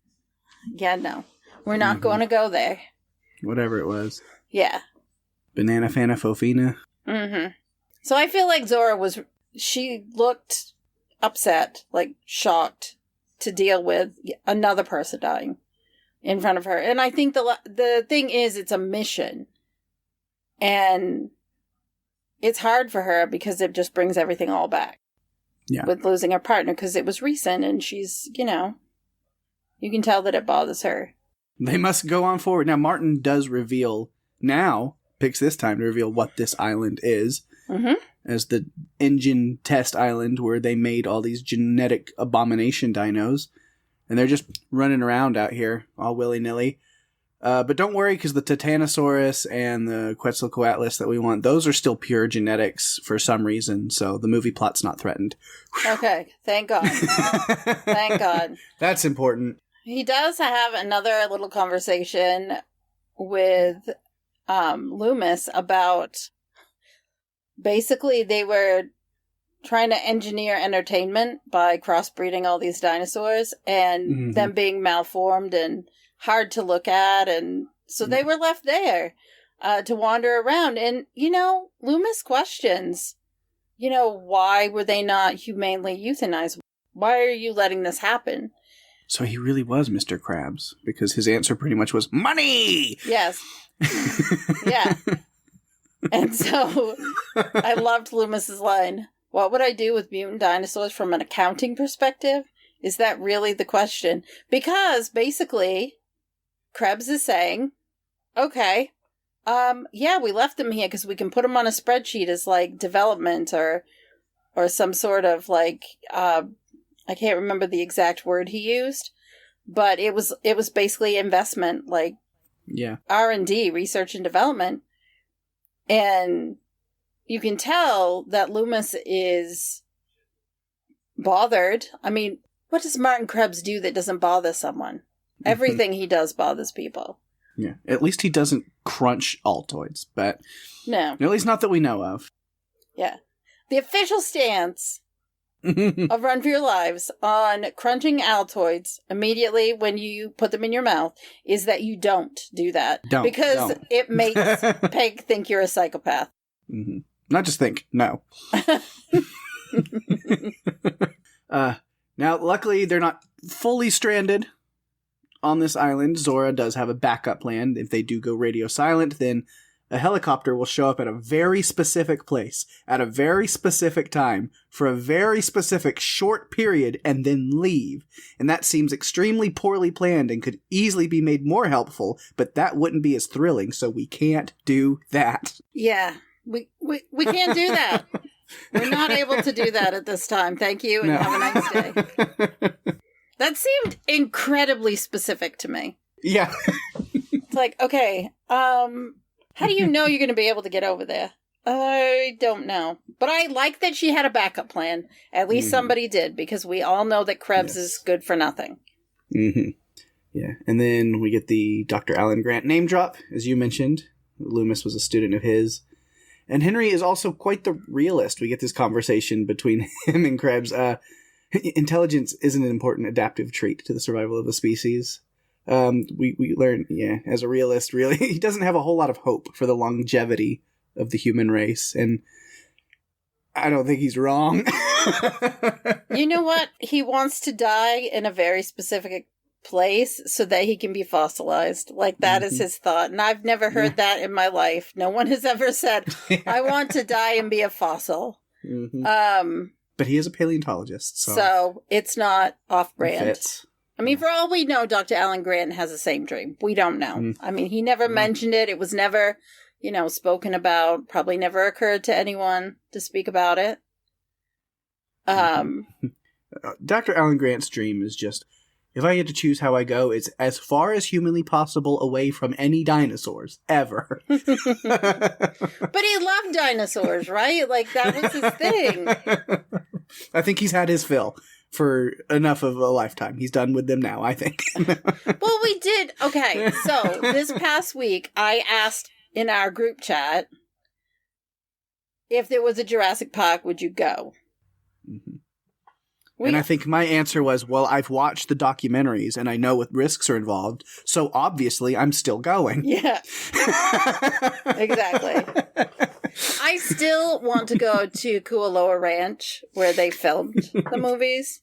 Yeah, no. We're not going to go there. Whatever it was. Yeah. Banana Fana Fofina. Mm-hmm. So I feel like Zora she looked upset, like shocked to deal with another person dying in front of her. And I think the thing is, it's a mission. And it's hard for her because it just brings everything all back. Yeah. With losing her partner, because it was recent and she's, you can tell that it bothers her. They must go on forward. Now, Martin does picks this time to reveal what this island is. Mm-hmm. As the engine test island where they made all these genetic abomination dinos. And they're just running around out here, all willy-nilly. But don't worry, because the Titanosaurus and the Quetzalcoatlus that we want, those are still pure genetics for some reason, so the movie plot's not threatened. Okay, thank God. Thank God. That's important. He does have another little conversation with Loomis about... Basically, they were trying to engineer entertainment by crossbreeding all these dinosaurs and them being malformed and hard to look at. And so they were left there to wander around. And, Loomis questions, why were they not humanely euthanized? Why are you letting this happen? So he really was Mr. Krabs, because his answer pretty much was, money! Yes. Yeah. And so I loved Loomis's line, what would I do with mutant dinosaurs from an accounting perspective? Is that really the question? Because basically, Krebs is saying, okay, we left them here because we can put them on a spreadsheet as like development or some sort of like, I can't remember the exact word he used, but it was basically investment, like R&D, research and development. And you can tell that Loomis is bothered. I mean, what does Martin Krebs do that doesn't bother someone? Everything he does bothers people. Yeah, at least he doesn't crunch Altoids, but... No. At least not that we know of. Yeah. The official stance of Run for Your Lives on crunching Altoids immediately when you put them in your mouth is that you don't do that. Because it makes Peg think you're a psychopath. Mm-hmm. Not just think, no. Now, luckily, they're not fully stranded on this island. Zora does have a backup plan. If they do go radio silent, then a helicopter will show up at a very specific place, at a very specific time, for a very specific short period, and then leave. And that seems extremely poorly planned and could easily be made more helpful, but that wouldn't be as thrilling, so we can't do that. Yeah, we can't do that. We're not able to do that at this time. Thank you, and have a nice day. That seemed incredibly specific to me. Yeah. It's like, okay, how do you know you're going to be able to get over there? I don't know. But I like that she had a backup plan. At least somebody did, because we all know that Krebs is good for nothing. Mm-hmm. Yeah. And then we get the Dr. Alan Grant name drop, as you mentioned. Loomis was a student of his. And Henry is also quite the realist. We get this conversation between him and Krebs. Intelligence isn't an important adaptive trait to the survival of a species. We learn, as a realist, really, he doesn't have a whole lot of hope for the longevity of the human race, and I don't think he's wrong. You know what? He wants to die in a very specific place so that he can be fossilized. Like, that is his thought, and I've never heard that in my life. No one has ever said, I want to die and be a fossil. Mm-hmm. But he is a paleontologist, so it's not off-brand. It fits. I mean, for all we know, Dr. Alan Grant has the same dream. We don't know. I mean, he never mentioned it. It was never, spoken about. Probably never occurred to anyone to speak about it. Dr. Alan Grant's dream is just, if I get to choose how I go, it's as far as humanly possible away from any dinosaurs, ever. But he loved dinosaurs, right? Like, that was his thing. I think he's had his fill. For enough of a lifetime. He's done with them now, I think. Well, we did. Okay, so this past week, I asked in our group chat, if there was a Jurassic Park, would you go? Mm-hmm. And I think my answer was, well, I've watched the documentaries and I know what risks are involved, so obviously I'm still going. Yeah. Exactly. I still want to go to Kualoa Ranch, where they filmed the movies.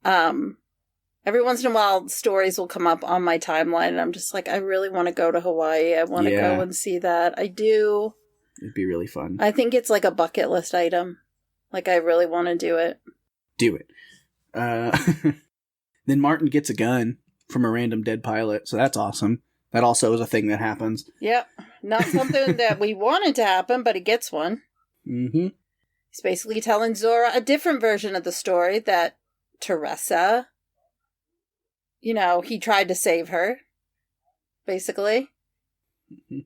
Every once in a while, stories will come up on my timeline, and I'm just like, I really want to go to Hawaii. I want to go and see that. I do. It'd be really fun. I think it's like a bucket list item. Like, I really want to do it. Do it. Then Martin gets a gun from a random dead pilot, so that's awesome. That also is a thing that happens. Yep. Not something that we wanted to happen, but he gets one. Mm-hmm. He's basically telling Zora a different version of the story, that Teresa, you know, he tried to save her, basically. Mm-hmm.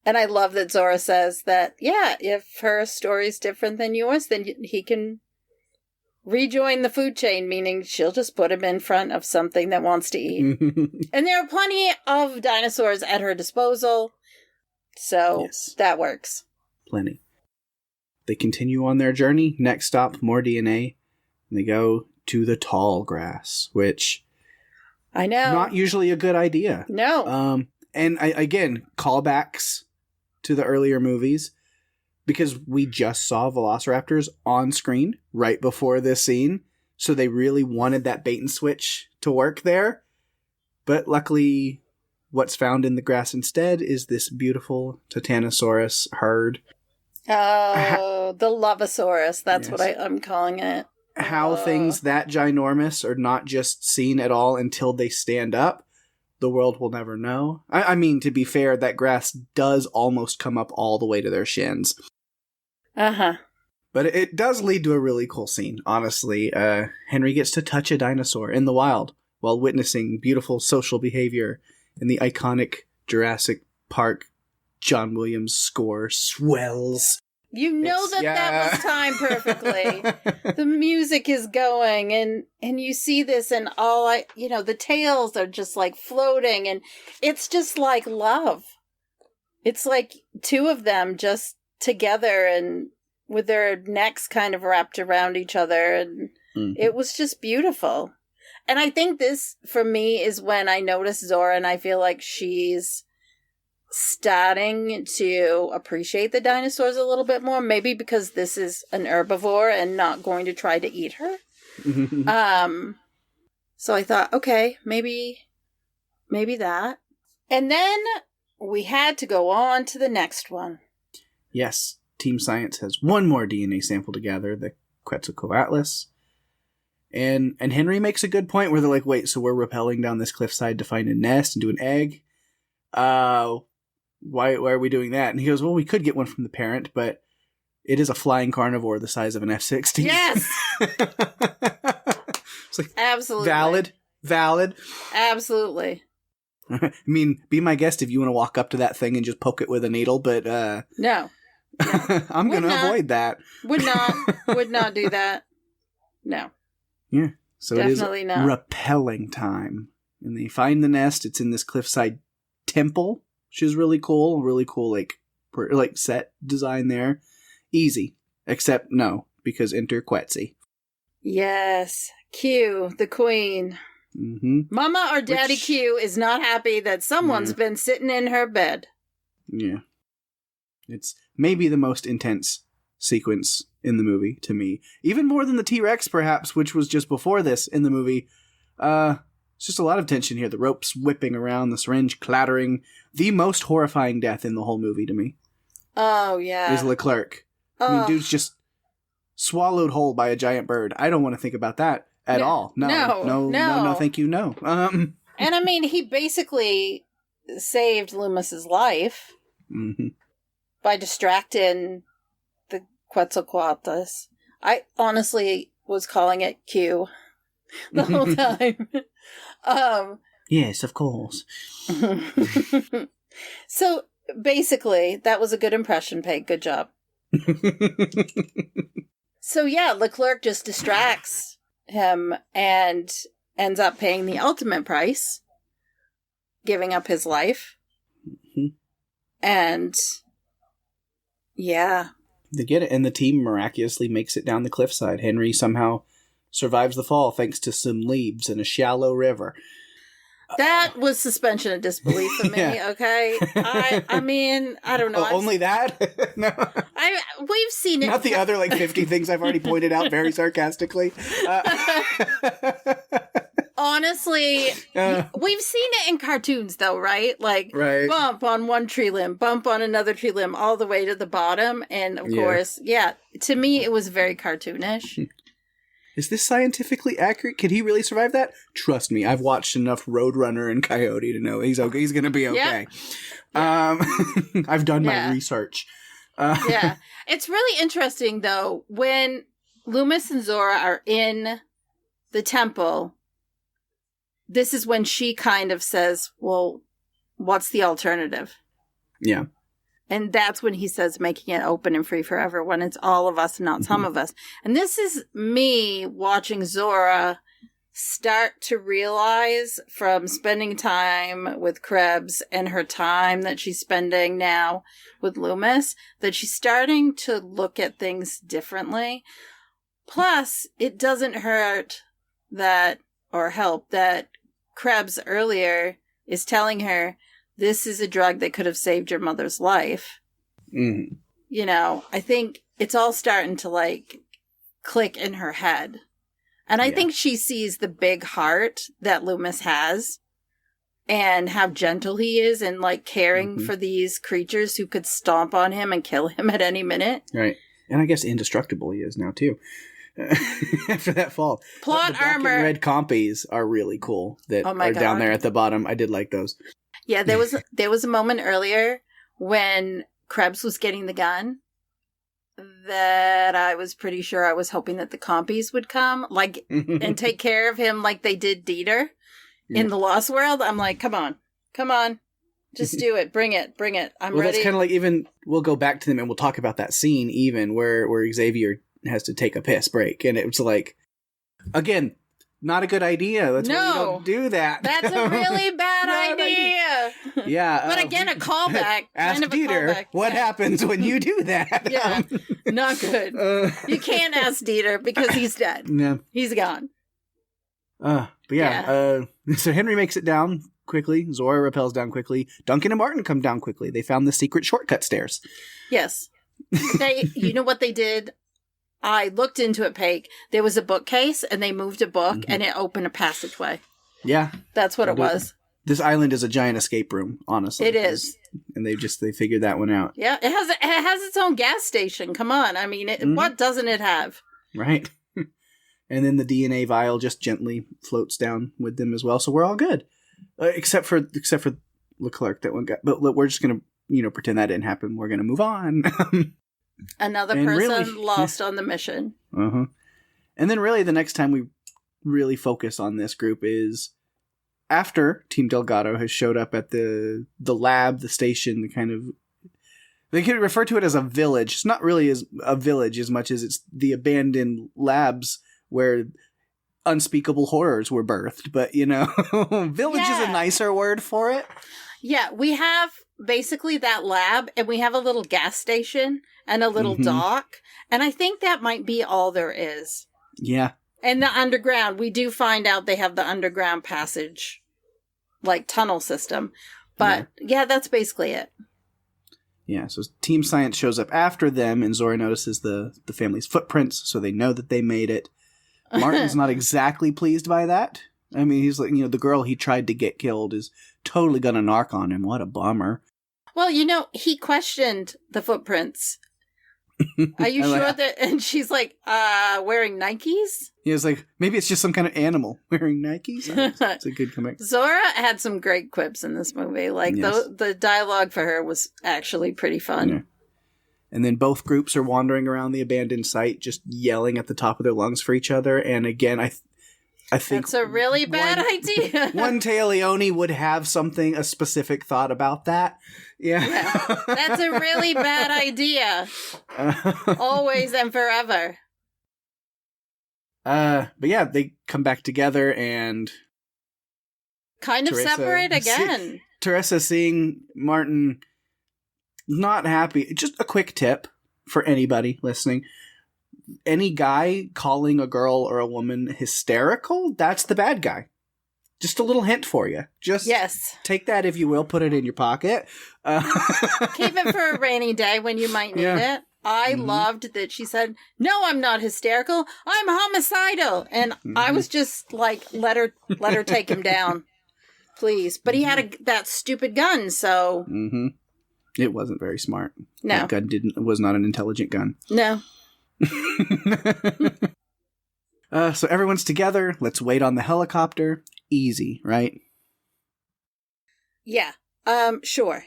And I love that Zora says that, yeah, if her story's different than yours, then he can rejoin the food chain, meaning she'll just put him in front of something that wants to eat. And there are plenty of dinosaurs at her disposal, so that works. Plenty. They continue on their journey. Next stop, more DNA. And they go to the tall grass, which... I know. Not usually a good idea. No. And again, callbacks to the earlier movies, because we just saw velociraptors on screen right before this scene, so they really wanted that bait and switch to work there. But luckily, what's found in the grass instead is this beautiful Titanosaurus herd. Oh, the Lovosaurus. That's what I'm calling it. How things that ginormous are not just seen at all until they stand up, the world will never know. I mean, to be fair, that grass does almost come up all the way to their shins. Uh-huh. But it does lead to a really cool scene, honestly. Henry gets to touch a dinosaur in the wild while witnessing beautiful social behavior, and the iconic Jurassic Park John Williams score swells. You know that was timed perfectly. The music is going, and you see this, and the tails are just like floating, and it's just like love. It's like two of them just together and with their necks kind of wrapped around each other, and it was just beautiful. And I think this, for me, is when I notice Zora, and I feel like she's starting to appreciate the dinosaurs a little bit more, maybe because this is an herbivore and not going to try to eat her. So I thought, okay, maybe that. And then we had to go on to the next one. Yes, Team Science has one more DNA sample to gather, the Quetzalcoatlus. And Henry makes a good point where they're like, wait, so we're rappelling down this cliffside to find a nest and do an egg? Why are we doing that? And he goes, well, we could get one from the parent, but it is a flying carnivore the size of an F-16. Yes! It's like, absolutely. Valid. Absolutely. I mean, be my guest if you want to walk up to that thing and just poke it with a needle, but no. I'm going to avoid that. Would not do that. No. Yeah. So definitely it is not. rappelling time. And they find the nest. It's in this cliffside temple, which is really cool. Really cool, like set design there. Easy. Except no, because enter Quetzy. Yes. Q, the queen. Mm-hmm. Mama or Daddy Q is not happy that someone's been sitting in her bed. Yeah. It's maybe the most intense sequence in the movie to me. Even more than the T-Rex, perhaps, which was just before this in the movie. It's just a lot of tension here. The ropes whipping around, the syringe clattering. The most horrifying death in the whole movie to me. Oh, yeah. Is Leclerc. I mean, dude's just swallowed whole by a giant bird. I don't want to think about that at all. No, thank you, no. And I mean, he basically saved Loomis's life by distracting the Quetzalcoatlus. I honestly was calling it Q the whole time. Yes, of course. So basically, that was a good impression, Peg. Good job. So yeah, Leclerc just distracts him and ends up paying the ultimate price, giving up his life. And yeah. They get it, and the team miraculously makes it down the cliffside. Henry somehow survives the fall thanks to some leaves in a shallow river. That was suspension of disbelief for me, Yeah. okay? I mean, I don't know. Oh, only that? No. We've seen it. Not the other, 50 things I've already pointed out very sarcastically. Honestly, we've seen it in cartoons, though, right? Right. Bump on one tree limb, bump on another tree limb, all the way to the bottom. And, of course, to me, it was very cartoonish. Is this scientifically accurate? Could he really survive that? Trust me, I've watched enough Roadrunner and Coyote to know he's okay. He's going to be okay. Yeah. I've done my research. Yeah. It's really interesting, though, when Loomis and Zora are in the temple, this is when she kind of says, well, what's the alternative? Yeah. And that's when he says making it open and free forever, when it's all of us, not some of us. And this is me watching Zora start to realize from spending time with Krebs and her time that she's spending now with Loomis, that she's starting to look at things differently. Plus, it doesn't hurt that, or help, that Krebs earlier is telling her, this is a drug that could have saved your mother's life. Mm. You know, I think it's all starting to click in her head. And I think she sees the big heart that Loomis has and how gentle he is and caring for these creatures who could stomp on him and kill him at any minute. Right. And I guess indestructible he is now too. After that fall. Plot the black armor. and red compies are really cool that are down there at the bottom. I did like those. Yeah, there was a moment earlier when Krebs was getting the gun that I was pretty sure I was hoping that the compies would come and take care of him like they did Dieter in the Lost World. I'm like, come on. Just do it. Bring it. I'm ready. That's kind of even, we'll go back to them and we'll talk about that scene even where Xavier has to take a piss break. And it was again, not a good idea. That's why we don't do that. That's a really bad idea. Yeah. But again, a callback. Ask kind of Dieter, callback. what happens when you do that? Yeah. Not good. You can't ask Dieter because he's dead. No. He's gone. But so Henry makes it down quickly. Zora rappels down quickly. Duncan and Martin come down quickly. They found the secret shortcut stairs. Yes. You know what they did? I looked into it, Pake. There was a bookcase, and they moved a book, and it opened a passageway. Yeah. That's what it was. This island is a giant escape room, honestly. It is. And they figured that one out. Yeah, it has its own gas station. Come on. I mean, what doesn't it have? Right. And then the DNA vial just gently floats down with them as well, so we're all good. Except for Leclerc, that one got. But we're just going to, pretend that didn't happen. We're going to move on. Another person lost on the mission. Uh-huh. And then really the next time we really focus on this group is after Team Delgado has showed up at the lab, the station, the kind of... They could refer to it as a village. It's not really as a village as much as it's the abandoned labs where unspeakable horrors were birthed. But, village is a nicer word for it. Yeah, we have basically that lab, and we have a little gas station and a little dock, and I think that might be all there is. Yeah. And the underground, we do find out they have the underground passage, tunnel system. But, that's basically it. Yeah, so Team Science shows up after them, and Zora notices the family's footprints, so they know that they made it. Martin's not exactly pleased by that. I mean, he's like, the girl he tried to get killed is totally gonna narc on him. What a bummer. Well, he questioned the footprints. Are you sure that? And she's like, wearing Nikes? He was like, maybe it's just some kind of animal wearing Nikes. It's a good comic. Zora had some great quips in this movie. The dialogue for her was actually pretty fun. Yeah. And then both groups are wandering around the abandoned site, just yelling at the top of their lungs for each other. And again, I think that's a really bad idea. One Leone would have a specific thought about that. Yeah. That's a really bad idea. Always and forever. But yeah, they come back together and kind of separate again. Teresa seeing Martin not happy. Just a quick tip for anybody listening. Any guy calling a girl or a woman hysterical, that's the bad guy. Just a little hint for you. Just take that, if you will, put it in your pocket. Keep it for a rainy day when you might need it. I loved that she said, "No, I'm not hysterical. I'm homicidal." And I was just like, let her take him down, please. But he had that stupid gun, so it wasn't very smart. No, that gun was not an intelligent gun. No. So everyone's together. Let's wait on the helicopter. Easy, right? Yeah. Sure.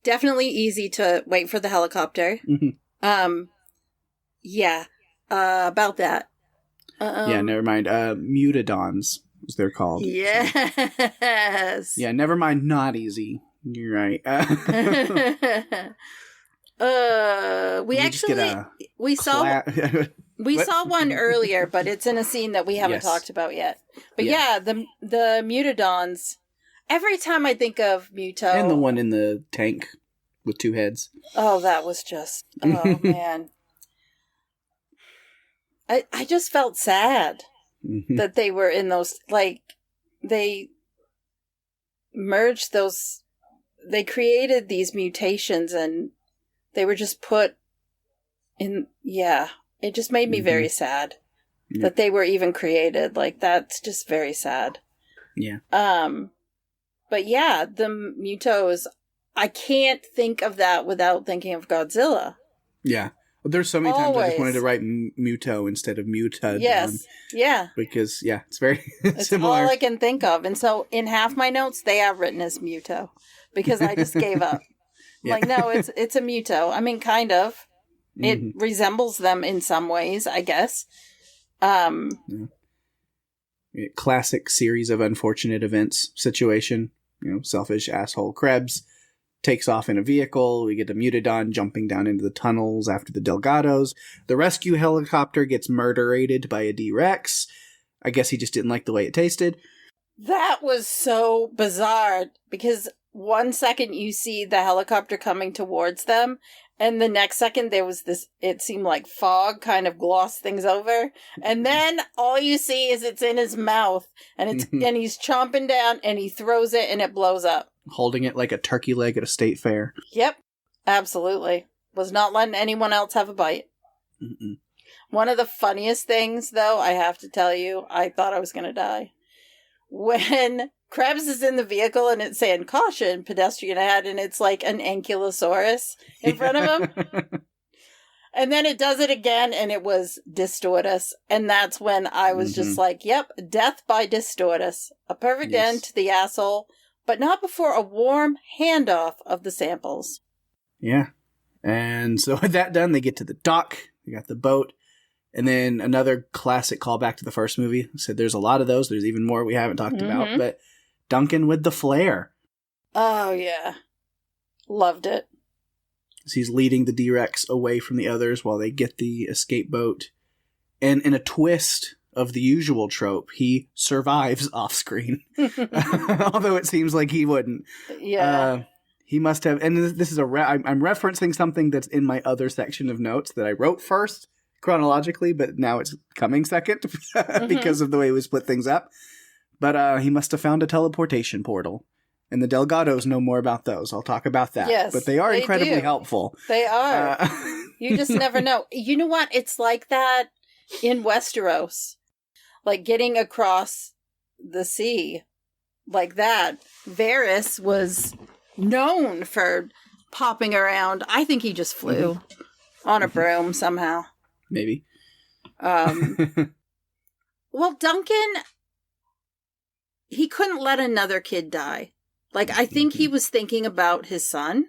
Definitely easy to wait for the helicopter. Yeah. About that. Yeah, never mind. Mutadons, as they're called. Yes. Yeah, never mind. Not easy. You're right. We saw one earlier, but it's in a scene that we haven't talked about yet. But the Mutadons. Every time I think of Muto, and the one in the tank with two heads. Oh, that was just man. I just felt sad that they were in those, like, they merged those, they created these mutations and they were just put in, it just made me very sad that they were even created. Like, that's just very sad. Yeah. But yeah, the Mutos, I can't think of that without thinking of Godzilla. Yeah. There's so many times I just wanted to write Muto instead of Mutad. Yes. Yeah. Because, it's very it's similar. All I can think of. And so in half my notes, they are written as Muto because I just gave up. Like, no, it's a Muto. I mean, kind of. It resembles them in some ways, I guess. Classic series of unfortunate events situation. Selfish asshole Krebs takes off in a vehicle. We get a Mutadon jumping down into the tunnels after the Delgados. The rescue helicopter gets murderated by a D-Rex. I guess he just didn't like the way it tasted. That was so bizarre because 1 second you see the helicopter coming towards them, and the next second there was this, it seemed like fog kind of glossed things over. And then all you see is it's in his mouth and and he's chomping down and he throws it and it blows up. Holding it like a turkey leg at a state fair. Yep, absolutely. Was not letting anyone else have a bite. One of the funniest things, though, I have to tell you, I thought I was going to die. When Krebs is in the vehicle and it's saying, "Caution, pedestrian ahead," and it's like an ankylosaurus in front of him. And then it does it again and it was Distortus. And that's when I was just like, yep, death by Distortus. A perfect end to the asshole. But not before a warm handoff of the samples. Yeah. And so with that done, they get to the dock. They got the boat. And then another classic callback to the first movie. I said there's a lot of those. There's even more we haven't talked about. But Duncan with the flare. Oh, yeah. Loved it. So he's leading the D-Rex away from the others while they get the escape boat. And in a twist of the usual trope, he survives off screen. Although it seems like he wouldn't. Yeah. He must have, and this is I'm referencing something that's in my other section of notes that I wrote first chronologically, but now it's coming second because of the way we split things up. But he must have found a teleportation portal. And the Delgados know more about those. I'll talk about that. Yes, but they are incredibly helpful. They are. You just never know. You know what? It's like that in Westeros. Like getting across the sea like that. Varys was known for popping around. I think he just flew on a broom somehow. Maybe. Well, Duncan, he couldn't let another kid die. Like, I think he was thinking about his son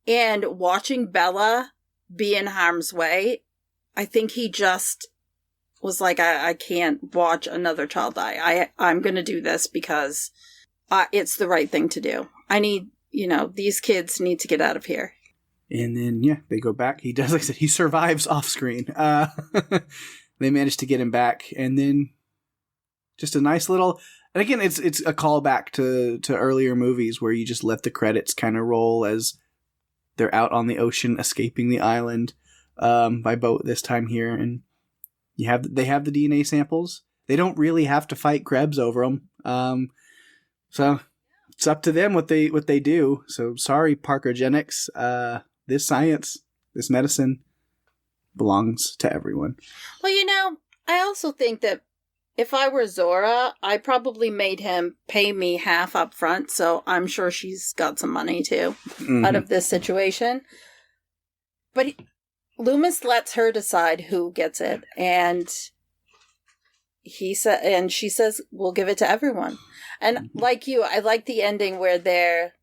and watching Bella be in harm's way. I think he just was like, I can't watch another child die. I'm going to do this because it's the right thing to do. I need, these kids need to get out of here. And then, they go back. He does, like I said, he survives off screen. They manage to get him back. And then just a nice little, and again, it's a callback to earlier movies where you just let the credits kind of roll as they're out on the ocean, escaping the island. by boat this time here, and they have the DNA samples. They don't really have to fight Krebs over them. So it's up to them what they do. So sorry, Parkergenics. This science, this medicine belongs to everyone. Well, I also think that if I were Zora, I probably made him pay me half up front, so I'm sure she's got some money too out of this situation. But Loomis lets her decide who gets it, and she says, "We'll give it to everyone." And like you, I like the ending where they're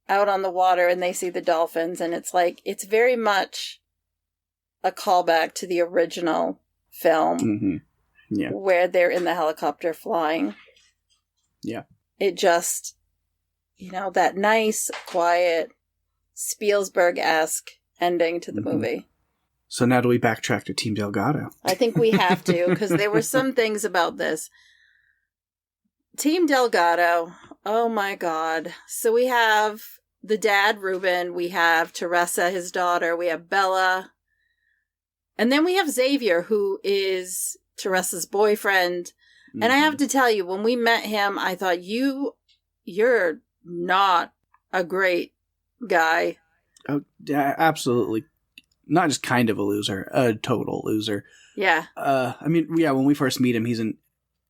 out on the water and they see the dolphins, and it's very much a callback to the original film, where they're in the helicopter flying. Yeah, it just, that nice, quiet, Spielberg-esque ending to the movie. So now do we backtrack to Team Delgado? I think we have to, because there were some things about this. Team Delgado, oh my God. So we have the dad, Ruben, we have Teresa, his daughter, we have Bella, and then we have Xavier, who is Teresa's boyfriend. And I have to tell you, when we met him, I thought, you're not a great guy. Oh, yeah, absolutely. Not just kind of a loser, a total loser. Yeah. When we first meet him, he's an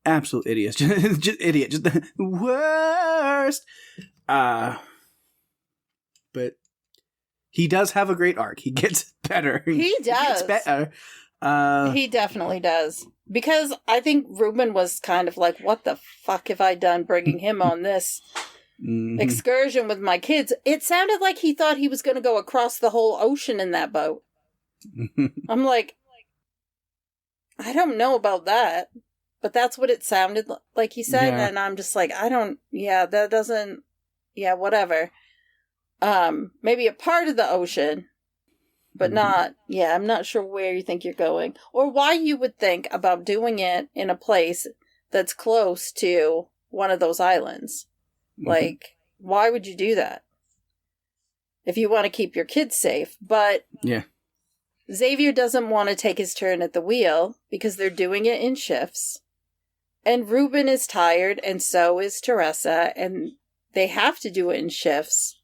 absolute idiot. Just idiot. Just the worst. But he does have a great arc. He gets better. He does. He gets better. He definitely does. Because I think Ruben was kind of like, what the fuck have I done bringing him on this excursion with my kids? It sounded like he thought he was going to go across the whole ocean in that boat. I'm like, I don't know about that. But that's what it sounded like he said. Yeah. And I'm just like, that doesn't, whatever. Maybe a part of the ocean. But not, I'm not sure where you think you're going. Or why you would think about doing it in a place that's close to one of those islands. Like, why would you do that? If you want to keep your kids safe. But Xavier doesn't want to take his turn at the wheel because they're doing it in shifts. And Ruben is tired, and so is Teresa. And they have to do it in shifts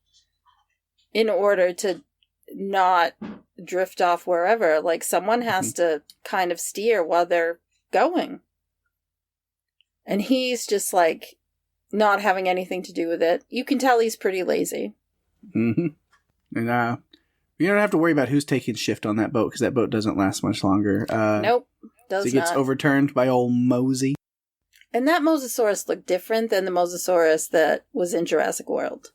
in order to not drift off wherever. Like, someone has to kind of steer while they're going. And he's just like not having anything to do with it. You can tell he's pretty lazy. And you don't have to worry about who's taking shift on that boat, because that boat doesn't last much longer. Nope, does so he gets overturned by old Mosey. And that Mosasaurus looked different than the Mosasaurus that was in Jurassic World.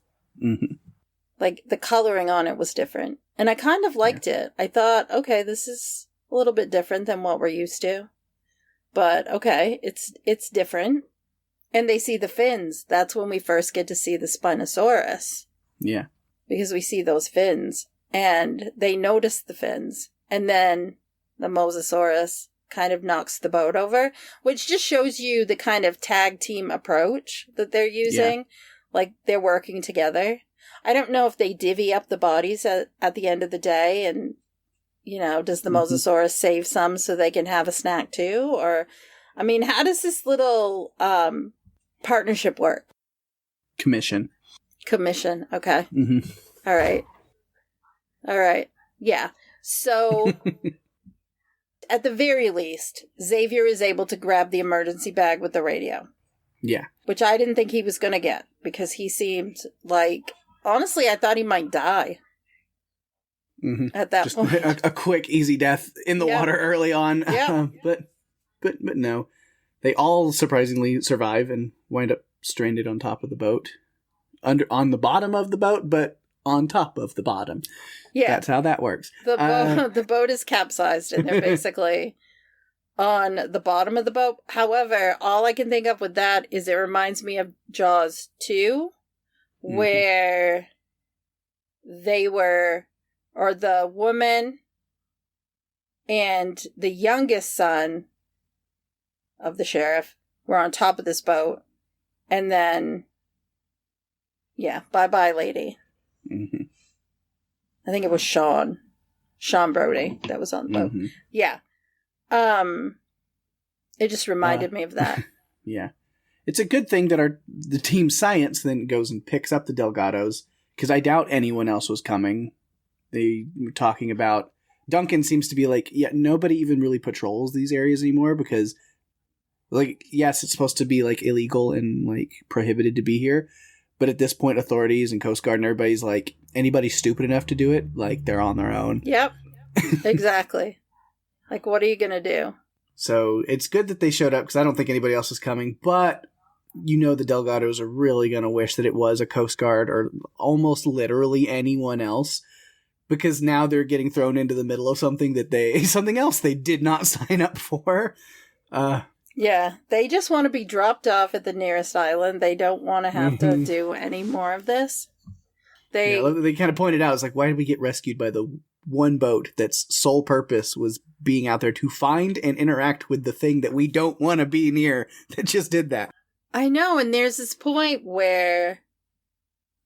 Like, the coloring on it was different. And I kind of liked it. I thought, okay, this is a little bit different than what we're used to. But, okay, it's different. And they see the fins. That's when we first get to see the Spinosaurus. Yeah. Because we see those fins. And they notice the fins. And then the Mosasaurus kind of knocks the boat over. Which just shows you the kind of tag team approach that they're using. Yeah. Like, they're working together. I don't know if they divvy up the bodies at the end of the day and, does the Mosasaurus save some so they can have a snack too? Or, how does this little partnership work? Commission, okay. All right. Yeah. So, at the very least, Xavier is able to grab the emergency bag with the radio. Yeah. Which I didn't think he was going to get, because he seemed like... Honestly, I thought he might die. At that point. A quick, easy death in the water early on. Yeah. But no. They all surprisingly survive and wind up stranded on top of the boat. On the bottom of the boat, but on top of the bottom. Yeah. That's how that works. The boat is capsized, and they're basically on the bottom of the boat. However, all I can think of with that is it reminds me of Jaws 2. Where they were, or the woman and the youngest son of the sheriff were on top of this boat. And then, bye-bye, lady. I think it was Sean. Sean Brody that was on the boat. Yeah. It just reminded me of that. Yeah. It's a good thing that the team science then goes and picks up the Delgados, because I doubt anyone else was coming. They were talking about... Duncan seems to be like, yeah, nobody even really patrols these areas anymore because, like, yes, it's supposed to be, like, illegal and, like, prohibited to be here. But at this point, authorities and Coast Guard and everybody's like, anybody stupid enough to do it, like, they're on their own. Yep. Exactly. Like, what are you going to do? So it's good that they showed up because I don't think anybody else is coming. But, you know, the Delgados are really going to wish that it was a Coast Guard or almost literally anyone else. Because now they're getting thrown into the middle of something else they did not sign up for. Yeah, they just want to be dropped off at the nearest island. They don't want to have to do any more of this. They kind of pointed out, it's like, why did we get rescued by the one boat that's sole purpose was being out there to find and interact with the thing that we don't want to be near that just did that? I know, and there's this point where...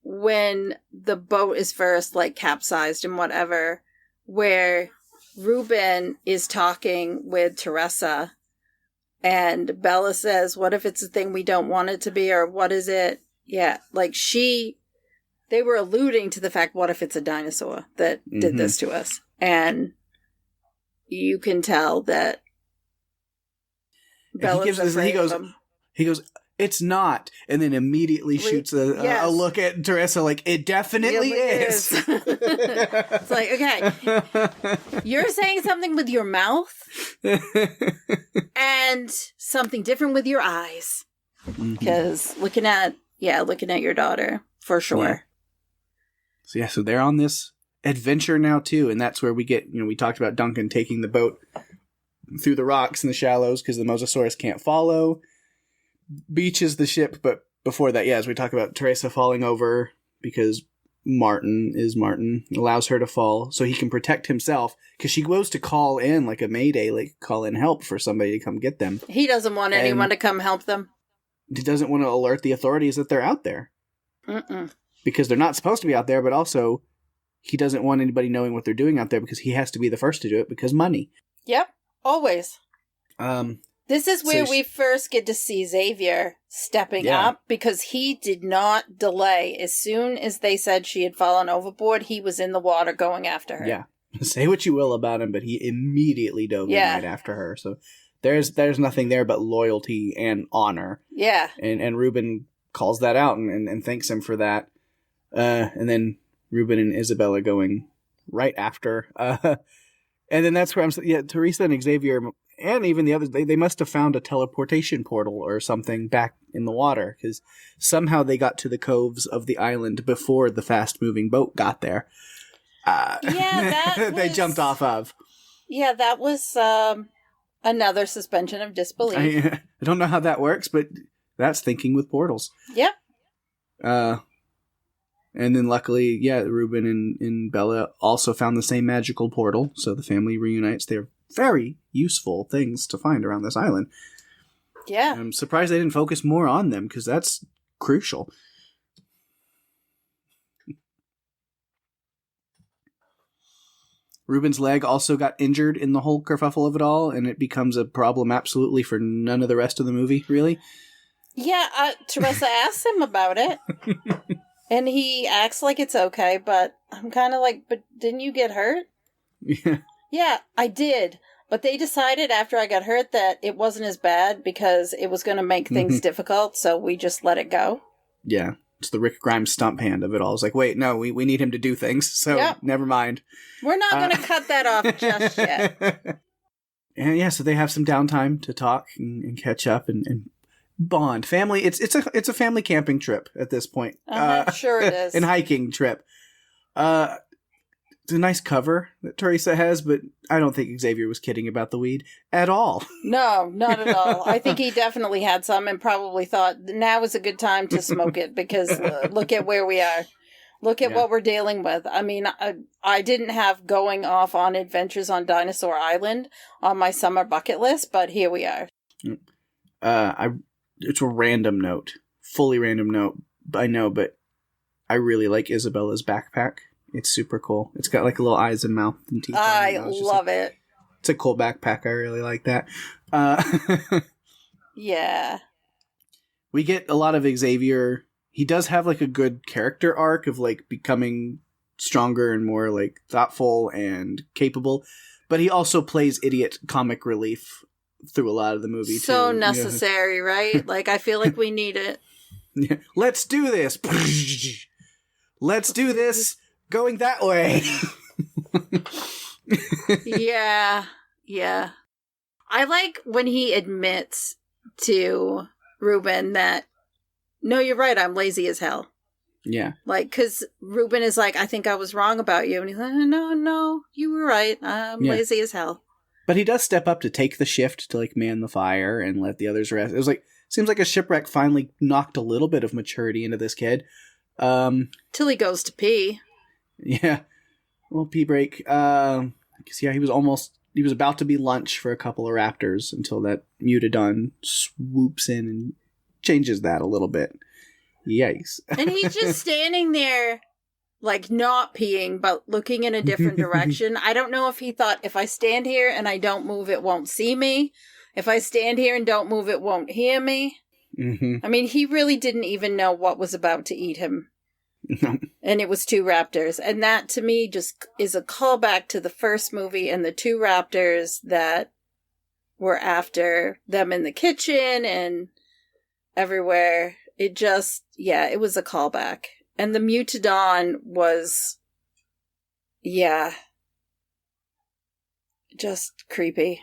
when the boat is first, like, capsized and whatever, where Ruben is talking with Teresa, and Bella says, what if it's a thing we don't want it to be, or what is it? Yeah, like, they were alluding to the fact, what if it's a dinosaur that did this to us? And you can tell that Bella's afraid of him. He goes, it's not, and then immediately shoots a look at Teresa like, it definitely is. It's like, okay, you're saying something with your mouth and something different with your eyes. Because looking at your daughter, for sure. Yeah. So they're on this adventure now, too, and that's where we get, we talked about Duncan taking the boat through the rocks in the shallows because the Mosasaurus can't follow. Beaches the ship, but before that, as we talk about Teresa falling over because Martin allows her to fall so he can protect himself because she goes to call in like a mayday, like call in help for somebody to come get them. He doesn't want anyone to come help them. He doesn't want to alert the authorities that they're out there. Because they're not supposed to be out there, but also he doesn't want anybody knowing what they're doing out there because he has to be the first to do it because money. Yep, always. This is where we first get to see Xavier stepping up because he did not delay. As soon as they said she had fallen overboard, he was in the water going after her. Yeah. Say what you will about him, but he immediately dove in right after her. So there's nothing there but loyalty and honor. Yeah. And Ruben calls that out and thanks him for that. And then Ruben and Isabella going right after. And then that's where Teresa and Xavier... and even the others, they must have found a teleportation portal or something back in the water, because somehow they got to the coves of the island before the fast-moving boat got there. They jumped off of. Yeah, that was another suspension of disbelief. I don't know how that works, but that's thinking with portals. Yep. And then luckily, Ruben and Bella also found the same magical portal, so the family reunites. They're very useful things to find around this island. Yeah. I'm surprised they didn't focus more on them, because that's crucial. Ruben's leg also got injured in the whole kerfuffle of it all, and it becomes a problem absolutely for none of the rest of the movie, really. Yeah, Teresa asked him about it. And he acts like it's okay, but I'm kind of like, but didn't you get hurt? Yeah. Yeah, I did. But they decided after I got hurt that it wasn't as bad because it was going to make things difficult, so we just let it go. Yeah. It's the Rick Grimes stump hand of it all. It's like, wait, no, we need him to do things, so never mind. We're not going to cut that off just yet. And so they have some downtime to talk and catch up and bond. Family, it's a family camping trip at this point. Sure it is. And hiking trip. It's a nice cover that Teresa has, but I don't think Xavier was kidding about the weed at all. No, not at all. I think he definitely had some and probably thought now is a good time to smoke it because look at where we are. Look at what we're dealing with. I mean, I didn't have going off on adventures on Dinosaur Island on my summer bucket list, but here we are. It's a random note. Fully random note. I know, but I really like Isabella's backpack It's super cool. It's got like little eyes and mouth and teeth. I love it. It's a cool backpack. I really like that. Yeah. We get a lot of Xavier. He does have like a good character arc of like becoming stronger and more like thoughtful and capable, but he also plays idiot comic relief through a lot of the movie. So too. necessary, right? Like, I feel like we need it. Yeah. Let's do this. Let's do this. Going that way. Yeah. I like when he admits to Ruben that, no, you're right, I'm lazy as hell. Yeah. Like, because Ruben is like, I think I was wrong about you. And he's like, no, you were right. I'm lazy as hell. But he does step up to take the shift to like man the fire and let the others rest. It was like, seems like a shipwreck finally knocked a little bit of maturity into this kid. Till he goes to pee. Yeah. Well, pee break. Because he was about to be lunch for a couple of raptors until that Mutadon swoops in and changes that a little bit. Yikes. And he's just standing there, like, not peeing, but looking in a different direction. I don't know if he thought, if I stand here and I don't move, it won't see me. If I stand here and don't move, it won't hear me. Mm-hmm. I mean, he really didn't even know what was about to eat him. And it was 2 raptors. And that, to me, just is a callback to the first movie and the 2 raptors that were after them in the kitchen and everywhere. It just, it was a callback. And the Mutadon was, just creepy.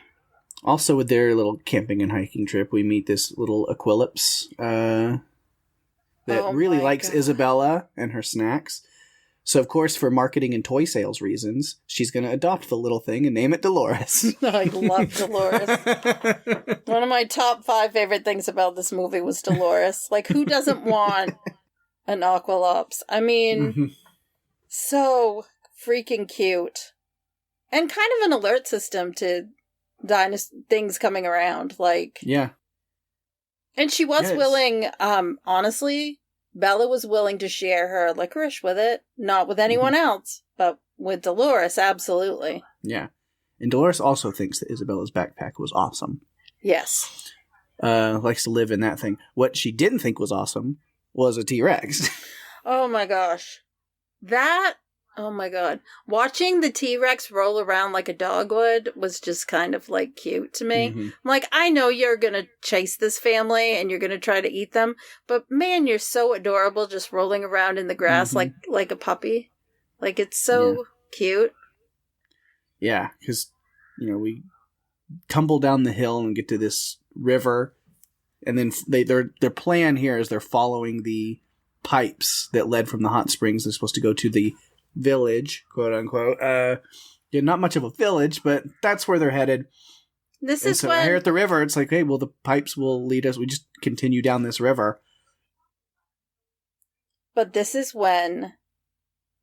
Also, with their little camping and hiking trip, we meet this little Aquilops that really likes God. Isabella and her snacks. So, of course, for marketing and toy sales reasons, she's going to adopt the little thing and name it Dolores. I love Dolores. One of my top 5 favorite things about this movie was Dolores. Like, who doesn't want an Aquilops? I mean, so freaking cute. And kind of an alert system to things coming around. Like, yeah. And she was willing, honestly, Bella was willing to share her licorice with it. Not with anyone else, but with Dolores, absolutely. Yeah. And Dolores also thinks that Isabella's backpack was awesome. Yes. Likes to live in that thing. What she didn't think was awesome was a T-Rex. Oh my gosh. Oh my god. Watching the T-Rex roll around like a dog would was just kind of like cute to me. I'm like, I know you're gonna chase this family and you're gonna try to eat them, but man, you're so adorable just rolling around in the grass like a puppy. Like, it's so cute. Yeah, because, we tumble down the hill and get to this river, and then their plan here is they're following the pipes that led from the hot springs. They're supposed to go to the village, quote unquote. Not much of a village, but that's where they're headed. This is when here at the river, it's like, hey, well, the pipes will lead us. We just continue down this river. But this is when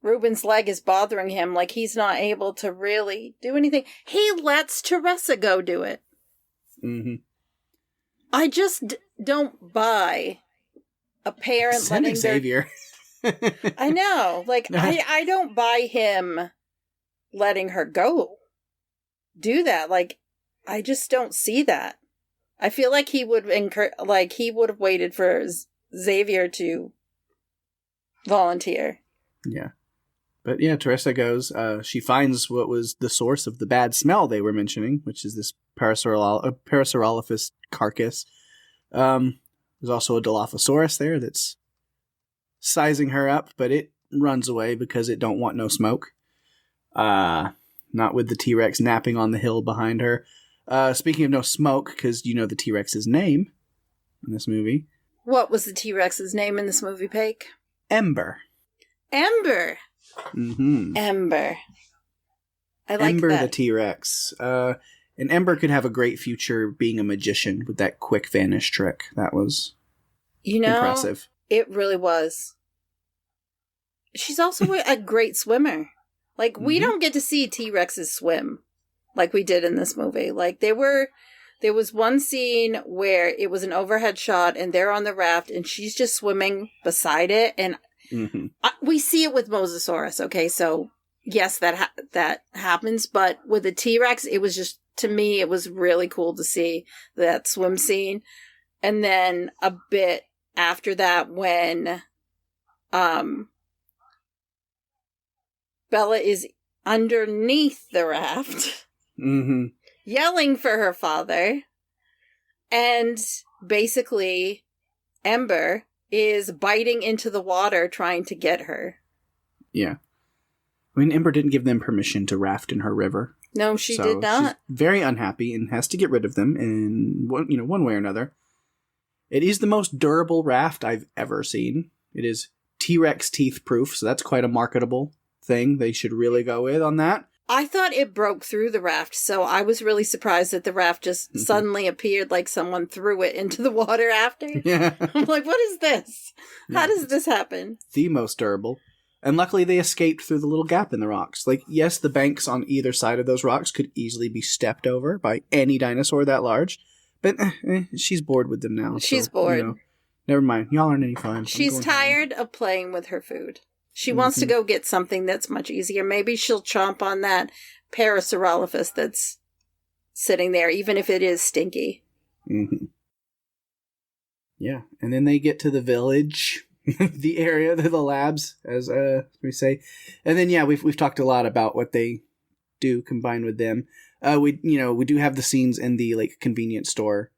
Ruben's leg is bothering him, like he's not able to really do anything. He lets Teresa go do it. I just don't buy a parent letting Xavier. I know. Like, I don't buy him letting her go do that. Like, I just don't see that. I feel like he would he would have waited for Xavier to volunteer. Yeah. But yeah, Teresa goes. She finds what was the source of the bad smell they were mentioning, which is this Parasaurolophus carcass. There's also a Dilophosaurus there that's sizing her up, but it runs away because it don't want no smoke. Not with the T-Rex napping on the hill behind her. Speaking of no smoke, because you know the T-Rex's name in this movie. What was the T-Rex's name in this movie, Pake? Ember. Ember. Ember. I like Ember that. the T-Rex. And Ember could have a great future being a magician with that quick vanish trick. That was impressive. It really was. She's also a great swimmer. Like, we don't get to see T-Rexes swim like we did in this movie. Like, there was one scene where it was an overhead shot and they're on the raft and she's just swimming beside it. And Mm-hmm. We see it with Mosasaurus, okay? So, yes, that happens. But with the T-Rex, it was just, to me, it was really cool to see that swim scene. And then a bit after that, when Bella is underneath the raft, Mm-hmm. yelling for her father, and basically Ember is biting into the water trying to get her. Yeah. I mean, Ember didn't give them permission to raft in her river. No, she did not. She's very unhappy and has to get rid of them in one way or another. It is the most durable raft I've ever seen. It is T-Rex teeth proof, so that's quite a marketable thing. They should really go with on that. I thought it broke through the raft, so I was really surprised that the raft just suddenly appeared like someone threw it into the water after. Yeah. I'm like, what is this? How does this happen? The most durable. And luckily they escaped through the little gap in the rocks. Like, yes, the banks on either side of those rocks could easily be stepped over by any dinosaur that large. But she's bored with them now. She's bored. Never mind. Y'all aren't any fun. She's tired of playing with her food. She wants to go get something that's much easier. Maybe she'll chomp on that Parasaurolophus that's sitting there, even if it is stinky. Mm-hmm. Yeah. And then they get to the village, the area, the labs, as we say. And then, yeah, we've talked a lot about what they do combined with them. We do have the scenes in the convenience store.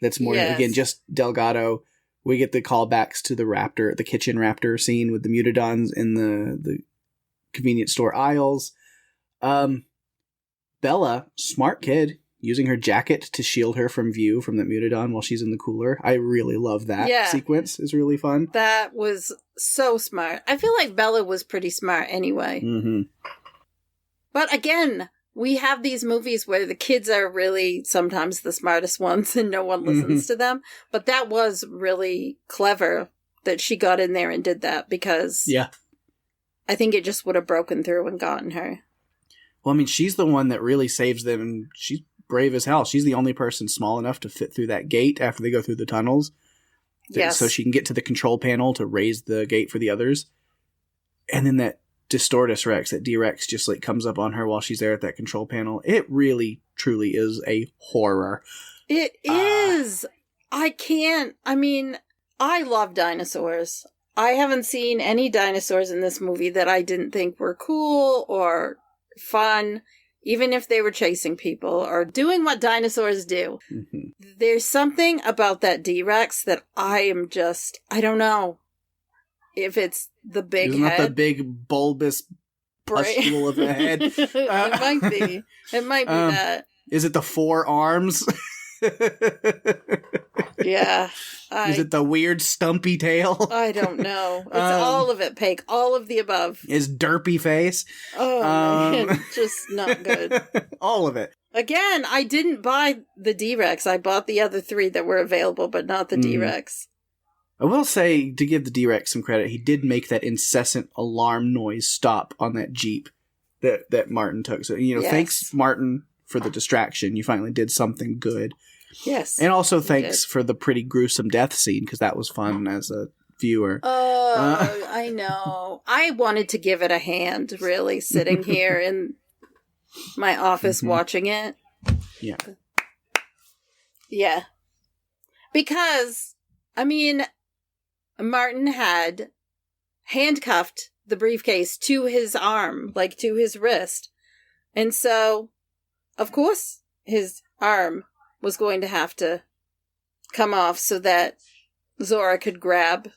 That's more again just Delgado. We get the callbacks to the kitchen raptor scene with the Mutodons in the convenience store aisles. Bella, smart kid, using her jacket to shield her from view from the Mutodon while she's in the cooler. I really love that sequence. It's really fun. That was so smart. I feel like Bella was pretty smart anyway. Mm-hmm. But again, we have these movies where the kids are really sometimes the smartest ones and no one listens to them. But that was really clever that she got in there and did that, because I think it just would have broken through and gotten her. Well, I mean, she's the one that really saves them, and she's brave as hell. She's the only person small enough to fit through that gate after they go through the tunnels. Yes. So she can get to the control panel to raise the gate for the others. And then that Distortus Rex, that D-Rex, just comes up on her while she's there at that control panel. It really, truly is a horror. It is. I love dinosaurs. I haven't seen any dinosaurs in this movie that I didn't think were cool or fun, even if they were chasing people or doing what dinosaurs do. Mm-hmm. There's something about that D-Rex that I don't know if it's the big Isn't head. that the big bulbous pustule of the head? It might be. It might be that. Is it the 4 arms? Yeah. Is it the weird stumpy tail? I don't know. It's all of it, Pake. All of the above. His derpy face? Oh, man. Just not good. All of it. Again, I didn't buy the D-Rex. I bought the other 3 that were available, but not the D-Rex. I will say, to give the D-Rex some credit, he did make that incessant alarm noise stop on that Jeep that Martin took. So, thanks, Martin, for the distraction. You finally did something good. Yes. And also thanks for the pretty gruesome death scene, because that was fun as a viewer. Oh, I know. I wanted to give it a hand, really, sitting here in my office watching it. Yeah. Yeah. Because, Martin had handcuffed the briefcase to his arm, to his wrist. And so, of course, his arm was going to have to come off so that Zora could grab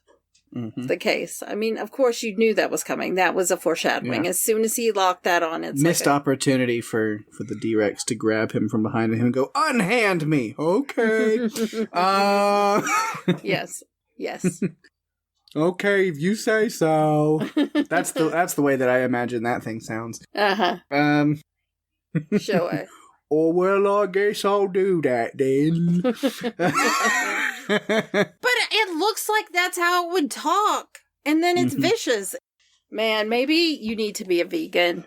the case. Of course you knew that was coming. That was a foreshadowing. Yeah. As soon as he locked that on, it's missed opportunity for the D-Rex to grab him from behind him and go, unhand me! Okay. Yes. Okay, if you say so. That's the way that I imagine that thing sounds. Uh-huh. Sure. Oh, well, I guess I'll do that then. But it looks like that's how it would talk. And then it's vicious. Man, maybe you need to be a vegan.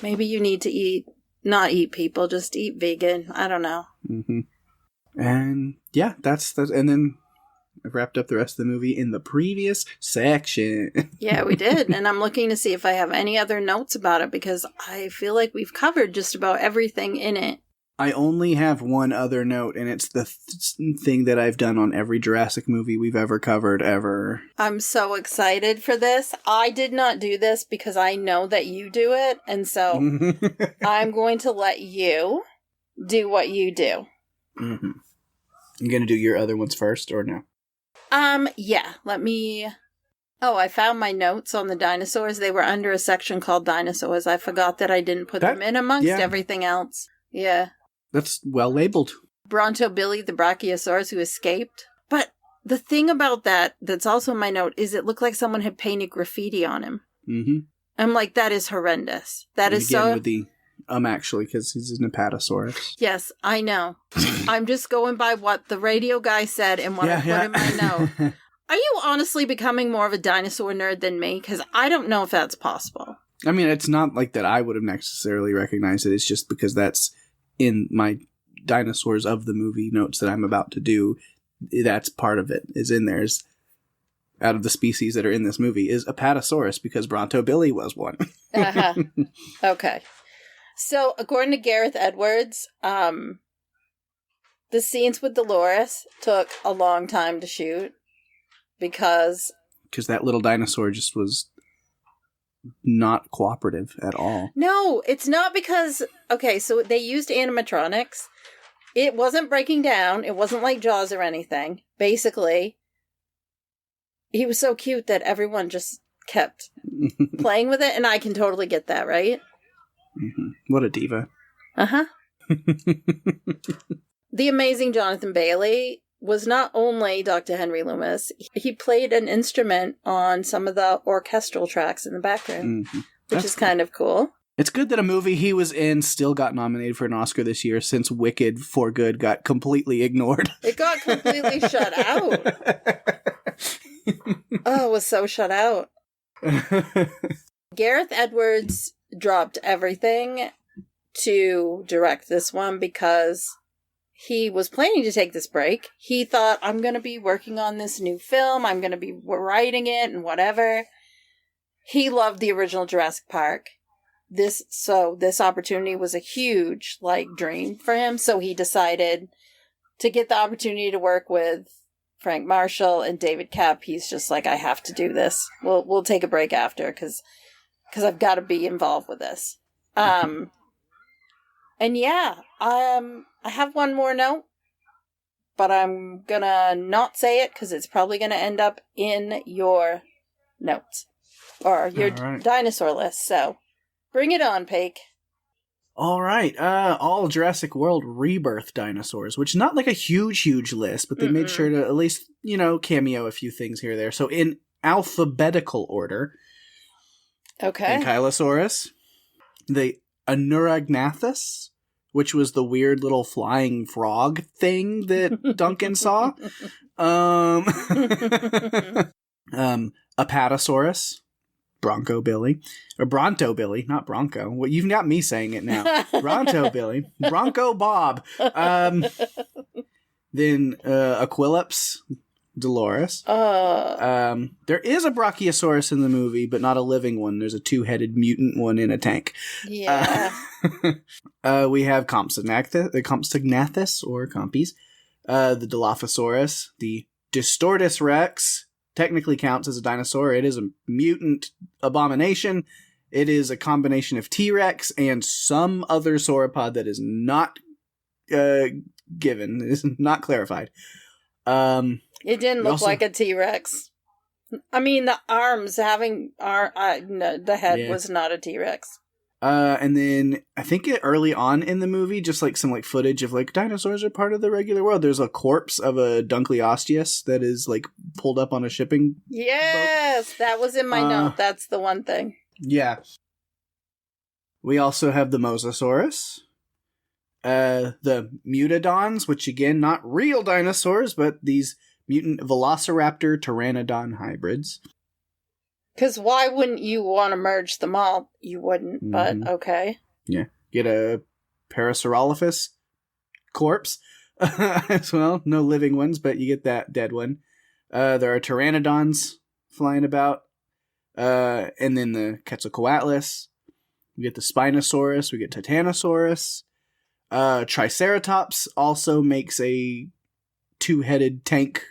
Maybe you need to not eat people, just eat vegan. I don't know. And yeah, that's and then I've wrapped up the rest of the movie in the previous section. Yeah, we did. And I'm looking to see if I have any other notes about it because I feel like we've covered just about everything in it. I only have one other note, and it's the thing that I've done on every Jurassic movie we've ever covered, ever. I'm so excited for this. I did not do this because I know that you do it, and so I'm going to let you do what you do. Mm-hmm. You going to do your other ones first, or no? Yeah, let me... Oh, I found my notes on the dinosaurs. They were under a section called dinosaurs. I forgot that I didn't put them in amongst everything else. Yeah. That's well labeled. Bronto Billy, the Brachiosaurus who escaped. But the thing about that's also in my note is it looked like someone had painted graffiti on him. Mm-hmm. I'm like, that is horrendous. That is so... with the actually, because he's an Apatosaurus. Yes, I know. I'm just going by what the radio guy said and what I put in my note. Are you honestly becoming more of a dinosaur nerd than me? Because I don't know if that's possible. I mean, it's not like that I would have necessarily recognized it. It's just because that's in my dinosaurs of the movie notes that I'm about to do. That's part of it, is in there. Out of the species that are in this movie is Apatosaurus, because Bronto Billy was one. Uh-huh. Okay. So, according to Gareth Edwards, the scenes with Dolores took a long time to shoot because that little dinosaur just was not cooperative at all. No, it's not because... Okay, so they used animatronics. It wasn't breaking down. It wasn't like Jaws or anything. Basically, he was so cute that everyone just kept playing with it, and I can totally get that, right? Mm-hmm. What a diva. Uh-huh. The amazing Jonathan Bailey was not only Dr. Henry Loomis, he played an instrument on some of the orchestral tracks in the background, which is kind of cool. It's good that a movie he was in still got nominated for an Oscar this year, since Wicked for Good got completely ignored. It got completely shut out. Oh, it was so shut out. Gareth Edwards dropped everything to direct this one because he was planning to take this break. He thought, I'm going to be working on this new film. I'm going to be writing it and whatever. He loved the original Jurassic Park. This opportunity was a huge, dream for him. So he decided to get the opportunity to work with Frank Marshall and David Koepp. He's just like, I have to do this. We'll take a break after because I've got to be involved with this. And yeah, I have one more note, but I'm gonna not say it because it's probably gonna end up in your notes or your dinosaur list. So bring it on, Pake. All right, all Jurassic World Rebirth dinosaurs, which is not like a huge list, but they made sure to at least, cameo a few things here or there. So in alphabetical order, okay, Ankylosaurus, the Anuragnathus, which was the weird little flying frog thing that Duncan saw. Apatosaurus, Bronco Billy, or Bronto Billy, not Bronco. Well, you've got me saying it now. Bronto Billy, Bronco Bob. Then Aquilops, Dolores. There is a Brachiosaurus in the movie, but not a living one. There's a two-headed mutant one in a tank. Yeah. We have Compsognathus, or Compies, the Dilophosaurus, the Distortus Rex. Technically counts as a dinosaur. It is a mutant abomination. It is a combination of T-Rex and some other sauropod that is not given. It is not clarified. It didn't look like a T-Rex. I mean, the arms no, the head was not a T-Rex. And then I think early on in the movie, just some footage of dinosaurs are part of the regular world. There's a corpse of a Dunkleosteus that is pulled up on a shipping boat. That was in my note. That's the one thing. Yeah. We also have the Mosasaurus. The Mutodons, which again, not real dinosaurs, but these mutant Velociraptor Pteranodon hybrids. Because why wouldn't you want to merge them all? You wouldn't, but okay. Yeah. Get a Parasaurolophus corpse as well. No living ones, but you get that dead one. There are pteranodons flying about. And then the Quetzalcoatlus. We get the Spinosaurus. We get Titanosaurus. Triceratops also makes a two-headed tank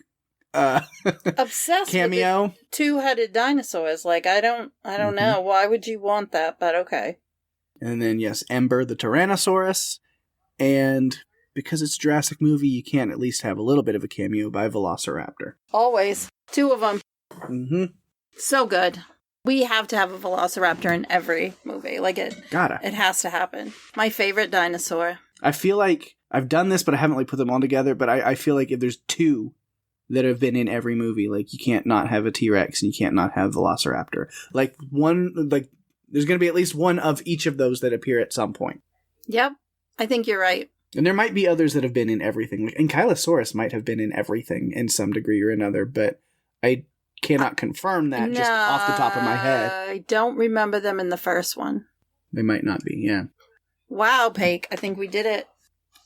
obsessed cameo. With the two-headed dinosaurs. Like, I don't know. Why would you want that? But okay. And then, yes, Ember the Tyrannosaurus. And because it's a Jurassic movie, you can't at least have a little bit of a cameo by Velociraptor. Always. 2 of them. Mm-hmm. So good. We have to have a Velociraptor in every movie. Like, it has to happen. My favorite dinosaur. I feel like I've done this, but I haven't put them all together. But I feel like if there's 2 that have been in every movie, like, you can't not have a T-Rex and you can't not have Velociraptor. Like, there's going to be at least one of each of those that appear at some point. Yep. I think you're right. And there might be others that have been in everything. And Ankylosaurus might have been in everything in some degree or another, but I cannot confirm that just off the top of my head. I don't remember them in the first one. They might not be, yeah. Wow, Pake. I think we did it.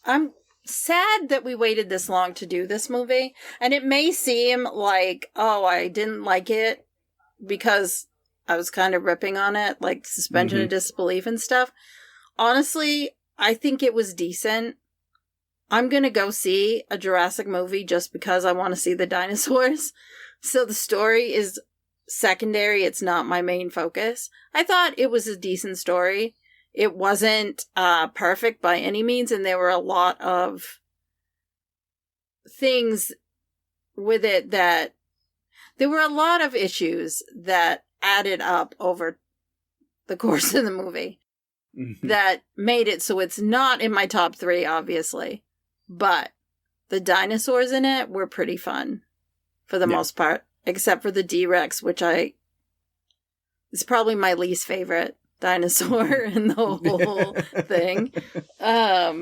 I'm sad that we waited this long to do this movie. And it may seem like, oh, I didn't like it because I was kind of ripping on it, like suspension of disbelief and stuff. Honestly, I think it was decent. I'm going to go see a Jurassic movie just because I want to see the dinosaurs. So the story is secondary. It's not my main focus. I thought it was a decent story. It wasn't perfect by any means, and there were a lot of things with it that... There were a lot of issues that added up over the course of the movie that made it so it's not in my top 3, obviously. But the dinosaurs in it were pretty fun for the most part, except for the D-Rex, which is probably my least favorite dinosaur in the whole thing. But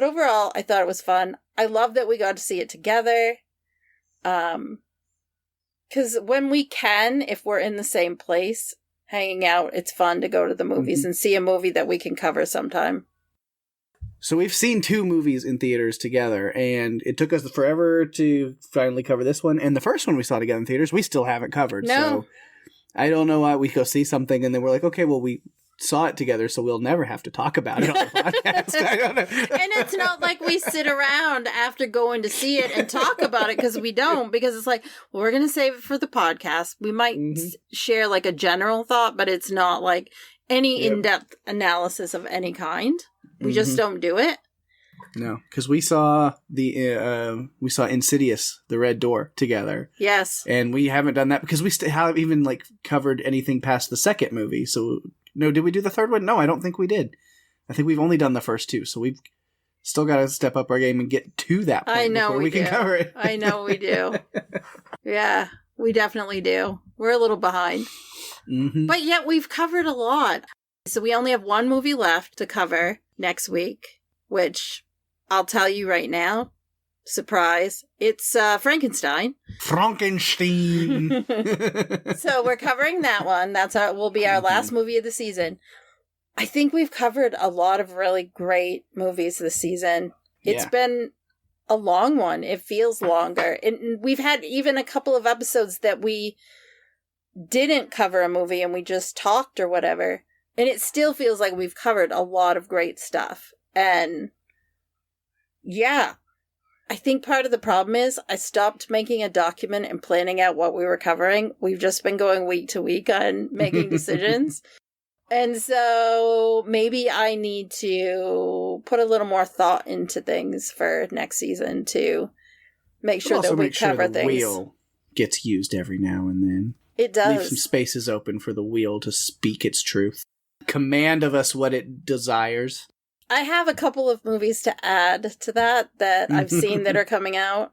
overall, I thought it was fun. I love that we got to see it together. Because when we can, if we're in the same place, hanging out, it's fun to go to the movies and see a movie that we can cover sometime. So we've seen 2 movies in theaters together, and it took us forever to finally cover this one. And the first one we saw together in theaters, we still haven't covered. No. So I don't know why we go see something, and then we're like, okay, well, we saw it together, so we'll never have to talk about it on the podcast. I don't know. And it's not like we sit around after going to see it and talk about it, because we don't, because it's like, well, we're going to save it for the podcast. We might share like a general thought, but it's not like any in-depth analysis of any kind. We just don't do it. No, because we saw Insidious, The Red Door together. Yes. And we haven't done that because we haven't even covered anything past the second movie. So, no, did we do the third one? No, I don't think we did. I think we've only done the first 2. So we've still got to step up our game and get to that point before we can cover it. I know we do. Yeah, we definitely do. We're a little behind. But yet we've covered a lot. So we only have 1 movie left to cover next week, which I'll tell you right now, surprise, it's Frankenstein. Frankenstein! So we're covering that one. Will be our last movie of the season. I think we've covered a lot of really great movies this season. It's been a long one. It feels longer. And we've had even a couple of episodes that we didn't cover a movie and we just talked or whatever. And it still feels like we've covered a lot of great stuff. And yeah, I think part of the problem is I stopped making a document and planning out what we were covering. We've just been going week to week on making decisions. And so maybe I need to put a little more thought into things for next season to make sure that we cover things. The wheel gets used every now and then. It does. Leave some spaces open for the wheel to speak its truth. Command of us what it desires. I have a couple of movies to add to that I've seen that are coming out.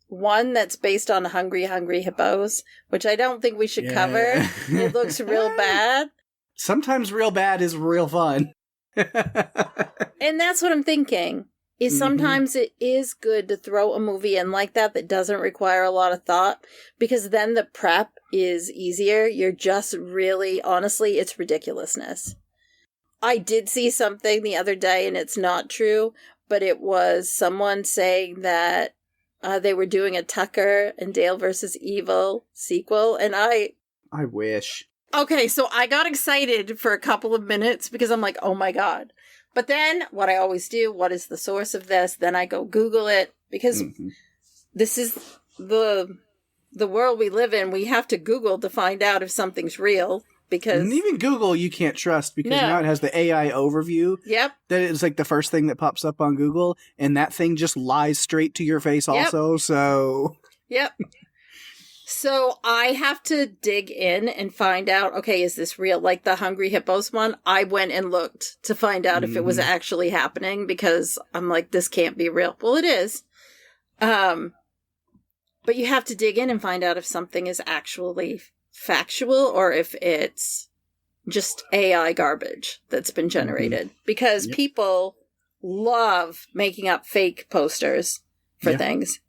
One that's based on Hungry Hungry Hippos, which I don't think we should cover. It looks real bad. Sometimes real bad is real fun. And that's what I'm thinking. Is sometimes it is good to throw a movie in like that doesn't require a lot of thought, because then the prep is easier. You're just really, honestly, it's ridiculousness. I did see something the other day, and it's not true, but it was someone saying that they were doing a Tucker and Dale versus Evil sequel, and I wish. Okay, so I got excited for a couple of minutes because I'm like, oh my God. But then what I always do, what is the source of this? Then I go Google it because this is the world we live in. We have to Google to find out if something's real. Because and even Google you can't trust because now it has the AI overview. Yep. That is like the first thing that pops up on Google, and that thing just lies straight to your face also, so... Yep. So I have to dig in and find out, okay, is this real? Like the Hungry Hippos one, I went and looked to find out if it was actually happening because I'm like, this can't be real. Well, it is. But you have to dig in and find out if something is actually factual or if it's just AI garbage that's been generated because people love making up fake posters for things.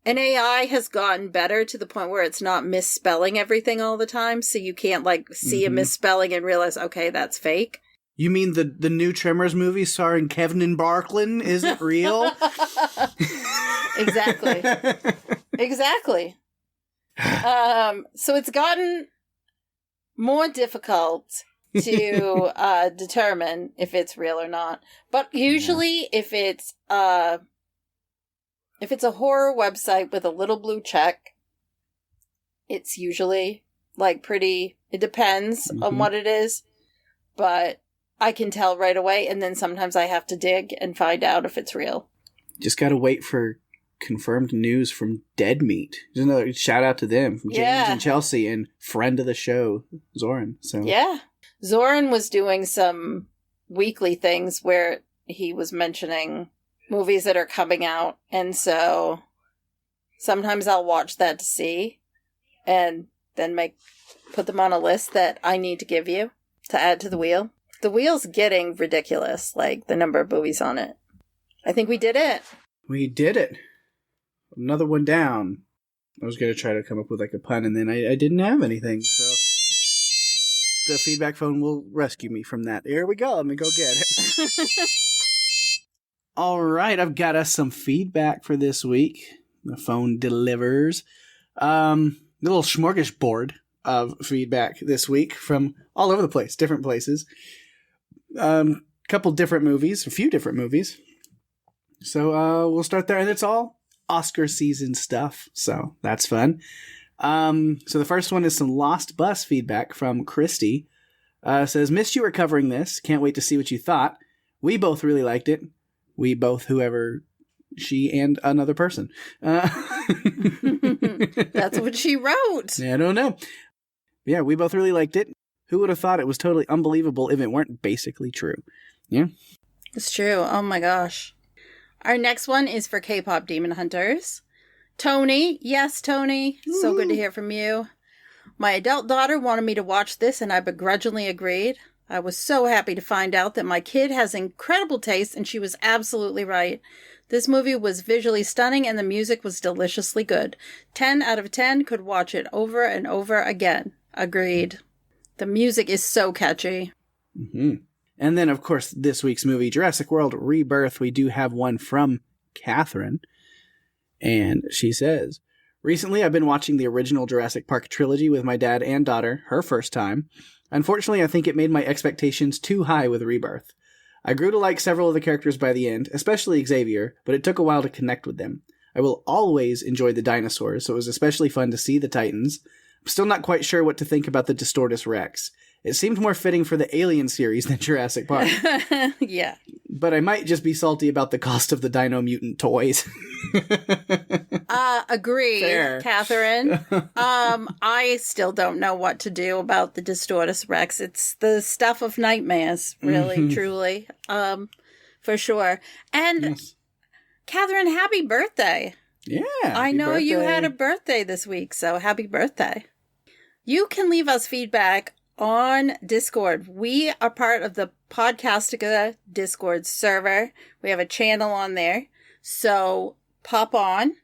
And AI has gotten better to the point where it's not misspelling everything all the time, so you can't like see a misspelling and realize, okay, that's fake. You mean the new Tremors movie starring Kevin and Barklin isn't real? Exactly. Exactly. So it's gotten more difficult to determine if it's real or not. But usually if it's a horror website with a little blue check, it's usually like pretty, it depends on what it is, but I can tell right away, and then sometimes I have to dig and find out if it's real. Just gotta wait for confirmed news from Dead Meat. Just another shout out to them from James and Chelsea and friend of the show Zoran. So Zoran was doing some weekly things where he was mentioning movies that are coming out, and so sometimes I'll watch that to see and then put them on a list that I need to give you to add to the wheel. The wheel's getting ridiculous, like the number of movies on it. I think we did it. We did it. Another one down. I was going to try to come up with like a pun, and then I didn't have anything, so the feedback phone will rescue me from that. Here we go. Let me go get it. All right, I've got us some feedback for this week. The phone delivers. A little smorgasbord of feedback this week from all over the place, different places. Couple different movies, a few different movies. So we'll start there, and it's all Oscar season stuff, so that's fun. So the first one is some Lost Bus feedback from Christy. Says, missed you were covering this. Can't wait to see what you thought. We both really liked it. We both, whoever, she and another person. That's what she wrote. I don't know. Yeah, we both really liked it. Who would have thought it was totally unbelievable if it weren't basically true? Yeah. It's true. Oh my gosh. Our next one is for K-pop Demon Hunters. Tony. Yes, Tony. Ooh. So good to hear from you. My adult daughter wanted me to watch this, and I begrudgingly agreed. I was so happy to find out that my kid has incredible taste, and she was absolutely right. This movie was visually stunning, and the music was deliciously good. 10 out of 10, could watch it over and over again. Agreed. The music is so catchy. Mm-hmm. And then, of course, this week's movie, Jurassic World Rebirth, we do have one from Catherine. And she says, recently I've been watching the original Jurassic Park trilogy with my dad and daughter, her first time. Unfortunately, I think it made my expectations too high with Rebirth. I grew to like several of the characters by the end, especially Xavier, but it took a while to connect with them. I will always enjoy the dinosaurs, so it was especially fun to see the Titans. I'm still not quite sure what to think about the Distortus Rex. It seemed more fitting for the Alien series than Jurassic Park. Yeah. But I might just be salty about the cost of the Dino Mutant toys. Agreed, fair. Catherine. I still don't know what to do about the Distortus Rex. It's the stuff of nightmares, really, truly. For sure. And yes. Catherine, happy birthday. Yeah. I know birthday. You had a birthday this week, so happy birthday. You can leave us feedback on Discord. We are part of the Podcastica Discord server. We have a channel on there. So pop on,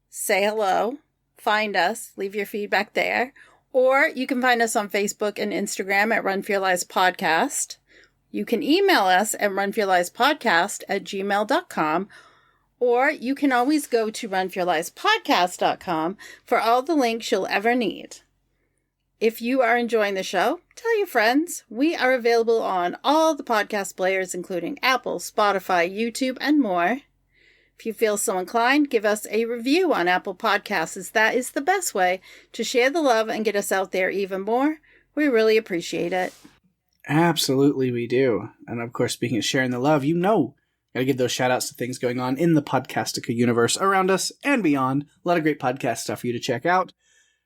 say hello, find us, leave your feedback there. Or you can find us on Facebook and Instagram at Run For Your Lives Podcast. You can email us at runforyourlivespodcast@gmail.com. Or you can always go to runforyourlivespodcast.com for all the links you'll ever need. If you are enjoying the show, tell your friends. We are available on all the podcast players, including Apple, Spotify, YouTube, and more. If you feel so inclined, give us a review on Apple Podcasts, as that is the best way to share the love and get us out there even more. We really appreciate it. Absolutely, we do. And of course, speaking of sharing the love, gotta give those shout outs to things going on in the Podcastica universe around us and beyond. A lot of great podcast stuff for you to check out.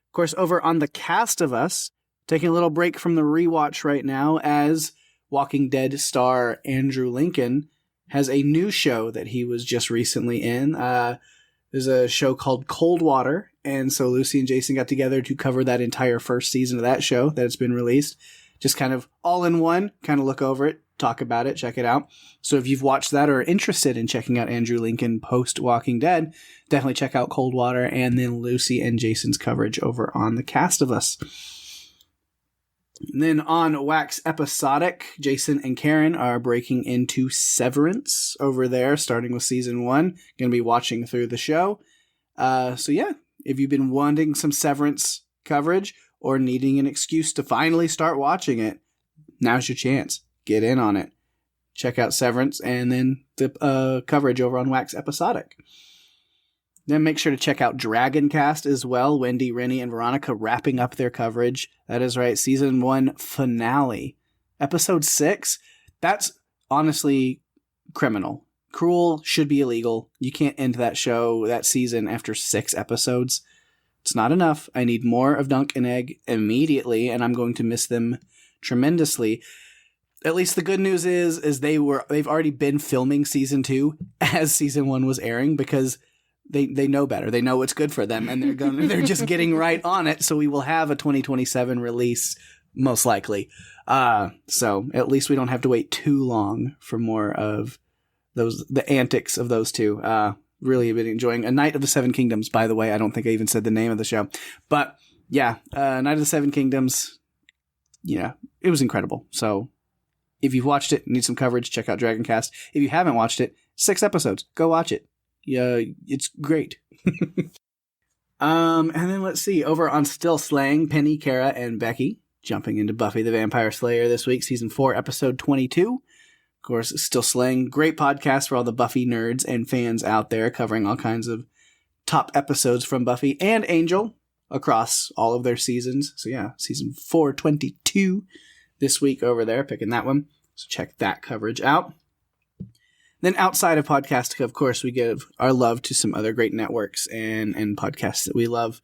Of course, over on the Cast of Us, taking a little break from the rewatch right now, as Walking Dead star Andrew Lincoln has a new show that he was just recently in. There's a show called Cold Water, and so Lucy and Jason got together to cover that entire first season of that show that has been released. Just kind of all in one, kind of look over it, talk about it, check it out. So if you've watched that or are interested in checking out Andrew Lincoln post Walking Dead, definitely check out Cold Water and then Lucy and Jason's coverage over on the Cast of Us. And then on Wax Episodic, Jason and Karen are breaking into Severance over there, starting with season 1. Going to be watching through the show. So yeah, if you've been wanting some Severance coverage or needing an excuse to finally start watching it, now's your chance. Get in on it. Check out Severance and then the coverage over on Wax Episodic. Then make sure to check out Dragon Cast as well. Wendy, Rennie, and Veronica wrapping up their coverage. That is right, season 1 finale. Episode 6, that's honestly criminal. Cruel, should be illegal. You can't end that show, that season, after 6 episodes. It's not enough. I need more of Dunk and Egg immediately, and I'm going to miss them tremendously. At least the good news is they've already been filming season 2 as season 1 was airing, because they know better. They know what's good for them, and they're just getting right on it. So we will have a 2027 release, most likely. So at least we don't have to wait too long for more of the antics of those two. Really have been enjoying A Night of the Seven Kingdoms, by the way. I don't think I even said the name of the show. But yeah, Night of the Seven Kingdoms, yeah, it was incredible. So if you've watched it, need some coverage, check out Dragoncast. If you haven't watched it, 6 episodes. Go watch it. Yeah, it's great. And then let's see, over on Still Slaying, Penny, Kara, and Becky jumping into Buffy the Vampire Slayer this week, season 4, episode 22. Of course, Still Slaying, great podcast for all the Buffy nerds and fans out there, covering all kinds of top episodes from Buffy and Angel across all of their seasons. So yeah, season 422 this week over there, picking that one. So check that coverage out. Then outside of Podcastica, of course, we give our love to some other great networks and podcasts that we love.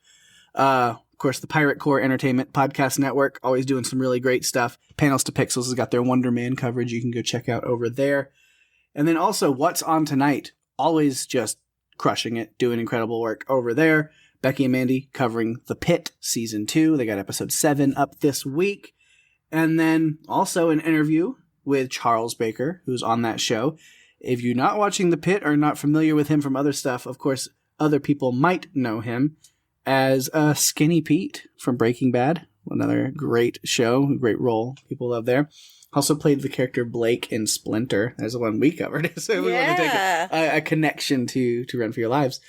Of course, the Pirate Core Entertainment Podcast Network, always doing some really great stuff. Panels to Pixels has got their Wonder Man coverage you can go check out over there. And then also What's On Tonight, always just crushing it, doing incredible work over there. Becky and Mandy covering The Pit Season 2. They got episode 7 up this week. And then also an interview with Charles Baker, who's on that show. If you're not watching The Pit or not familiar with him from other stuff, of course, other people might know him as Skinny Pete from Breaking Bad. Another great show, great role people love there. Also played the character Blake in Splinter. That's the one we covered. So we want to take a connection to Run For Your Lives.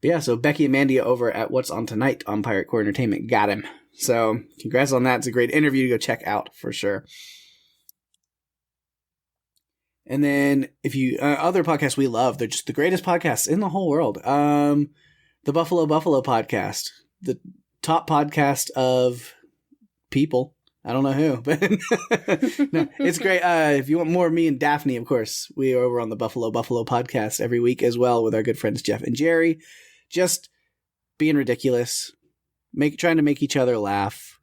But yeah, so Becky and Mandy over at What's On Tonight on Pirate Core Entertainment got him. So congrats on that. It's a great interview to go check out for sure. And then if you, other podcasts we love, they're just the greatest podcasts in the whole world. The Buffalo podcast, the top podcast of people. I don't know who, but no, it's great. If you want more of me and Daphne, of course, we are over on the Buffalo podcast every week as well with our good friends Jeff and Jerry. Just being ridiculous, trying to make each other laugh,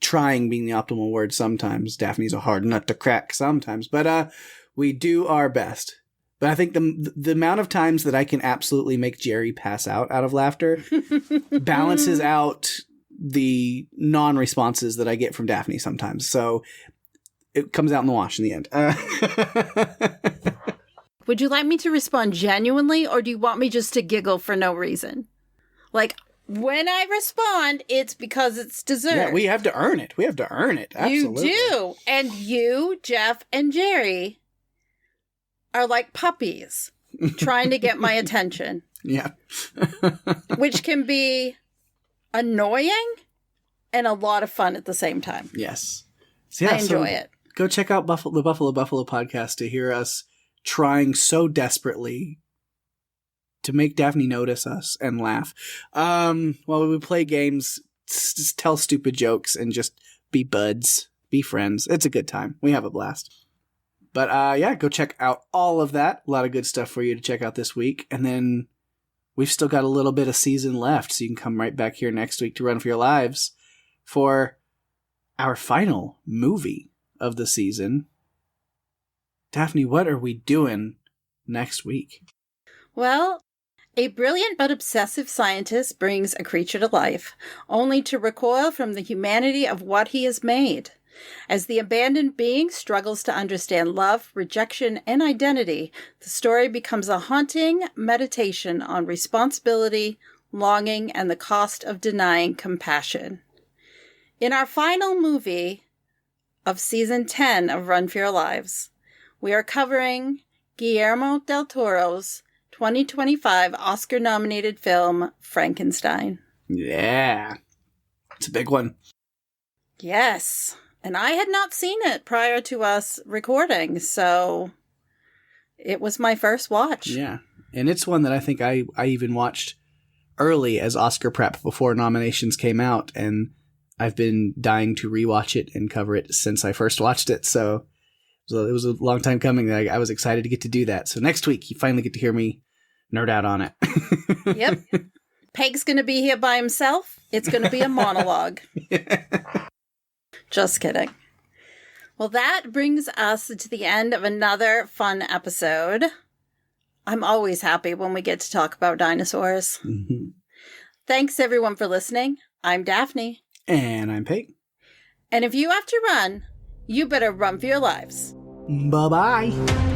trying being the optimal word sometimes. Daphne's a hard nut to crack sometimes, but we do our best. But I think the amount of times that I can absolutely make Jerry pass out of laughter balances out the non-responses that I get from Daphne sometimes. So it comes out in the wash in the end. Would you like me to respond genuinely, or do you want me just to giggle for no reason? Like, when I respond, it's because it's deserved. Yeah, we have to earn it. We have to earn it. Absolutely. You do. And you, Jeff, and Jerry are like puppies. trying to get my attention. Yeah. Which can be annoying and a lot of fun at the same time. Yes. So yeah, I enjoy it. Go check out the Buffalo podcast to hear us trying so desperately to make Daphne notice us and laugh. While we play games, just tell stupid jokes and just be buds, be friends. It's a good time. We have a blast. But yeah, go check out all of that. A lot of good stuff for you to check out this week. And then we've still got a little bit of season left, so you can come right back here next week to Run for Your Lives for our final movie of the season. Daphne, what are we doing next week? Well, a brilliant but obsessive scientist brings a creature to life, only to recoil from the humanity of what he has made. As the abandoned being struggles to understand love, rejection, and identity, the story becomes a haunting meditation on responsibility, longing, and the cost of denying compassion. In our final movie of Season 10 of Run for Your Lives, we are covering Guillermo del Toro's 2025 Oscar-nominated film, Frankenstein. Yeah. It's a big one. Yes. And I had not seen it prior to us recording, so it was my first watch. Yeah. And it's one that I think I even watched early as Oscar prep before nominations came out, and I've been dying to rewatch it and cover it since I first watched it. So it was a long time coming. I was excited to get to do that. So next week, you finally get to hear me nerd out on it. Yep. Pake's going to be here by himself. It's going to be a monologue. Just kidding. Well, that brings us to the end of another fun episode. I'm always happy when we get to talk about dinosaurs. Mm-hmm. Thanks, everyone, for listening. I'm Daphne. And I'm Pake. And if you have to run, you better run for your lives. Bye-bye.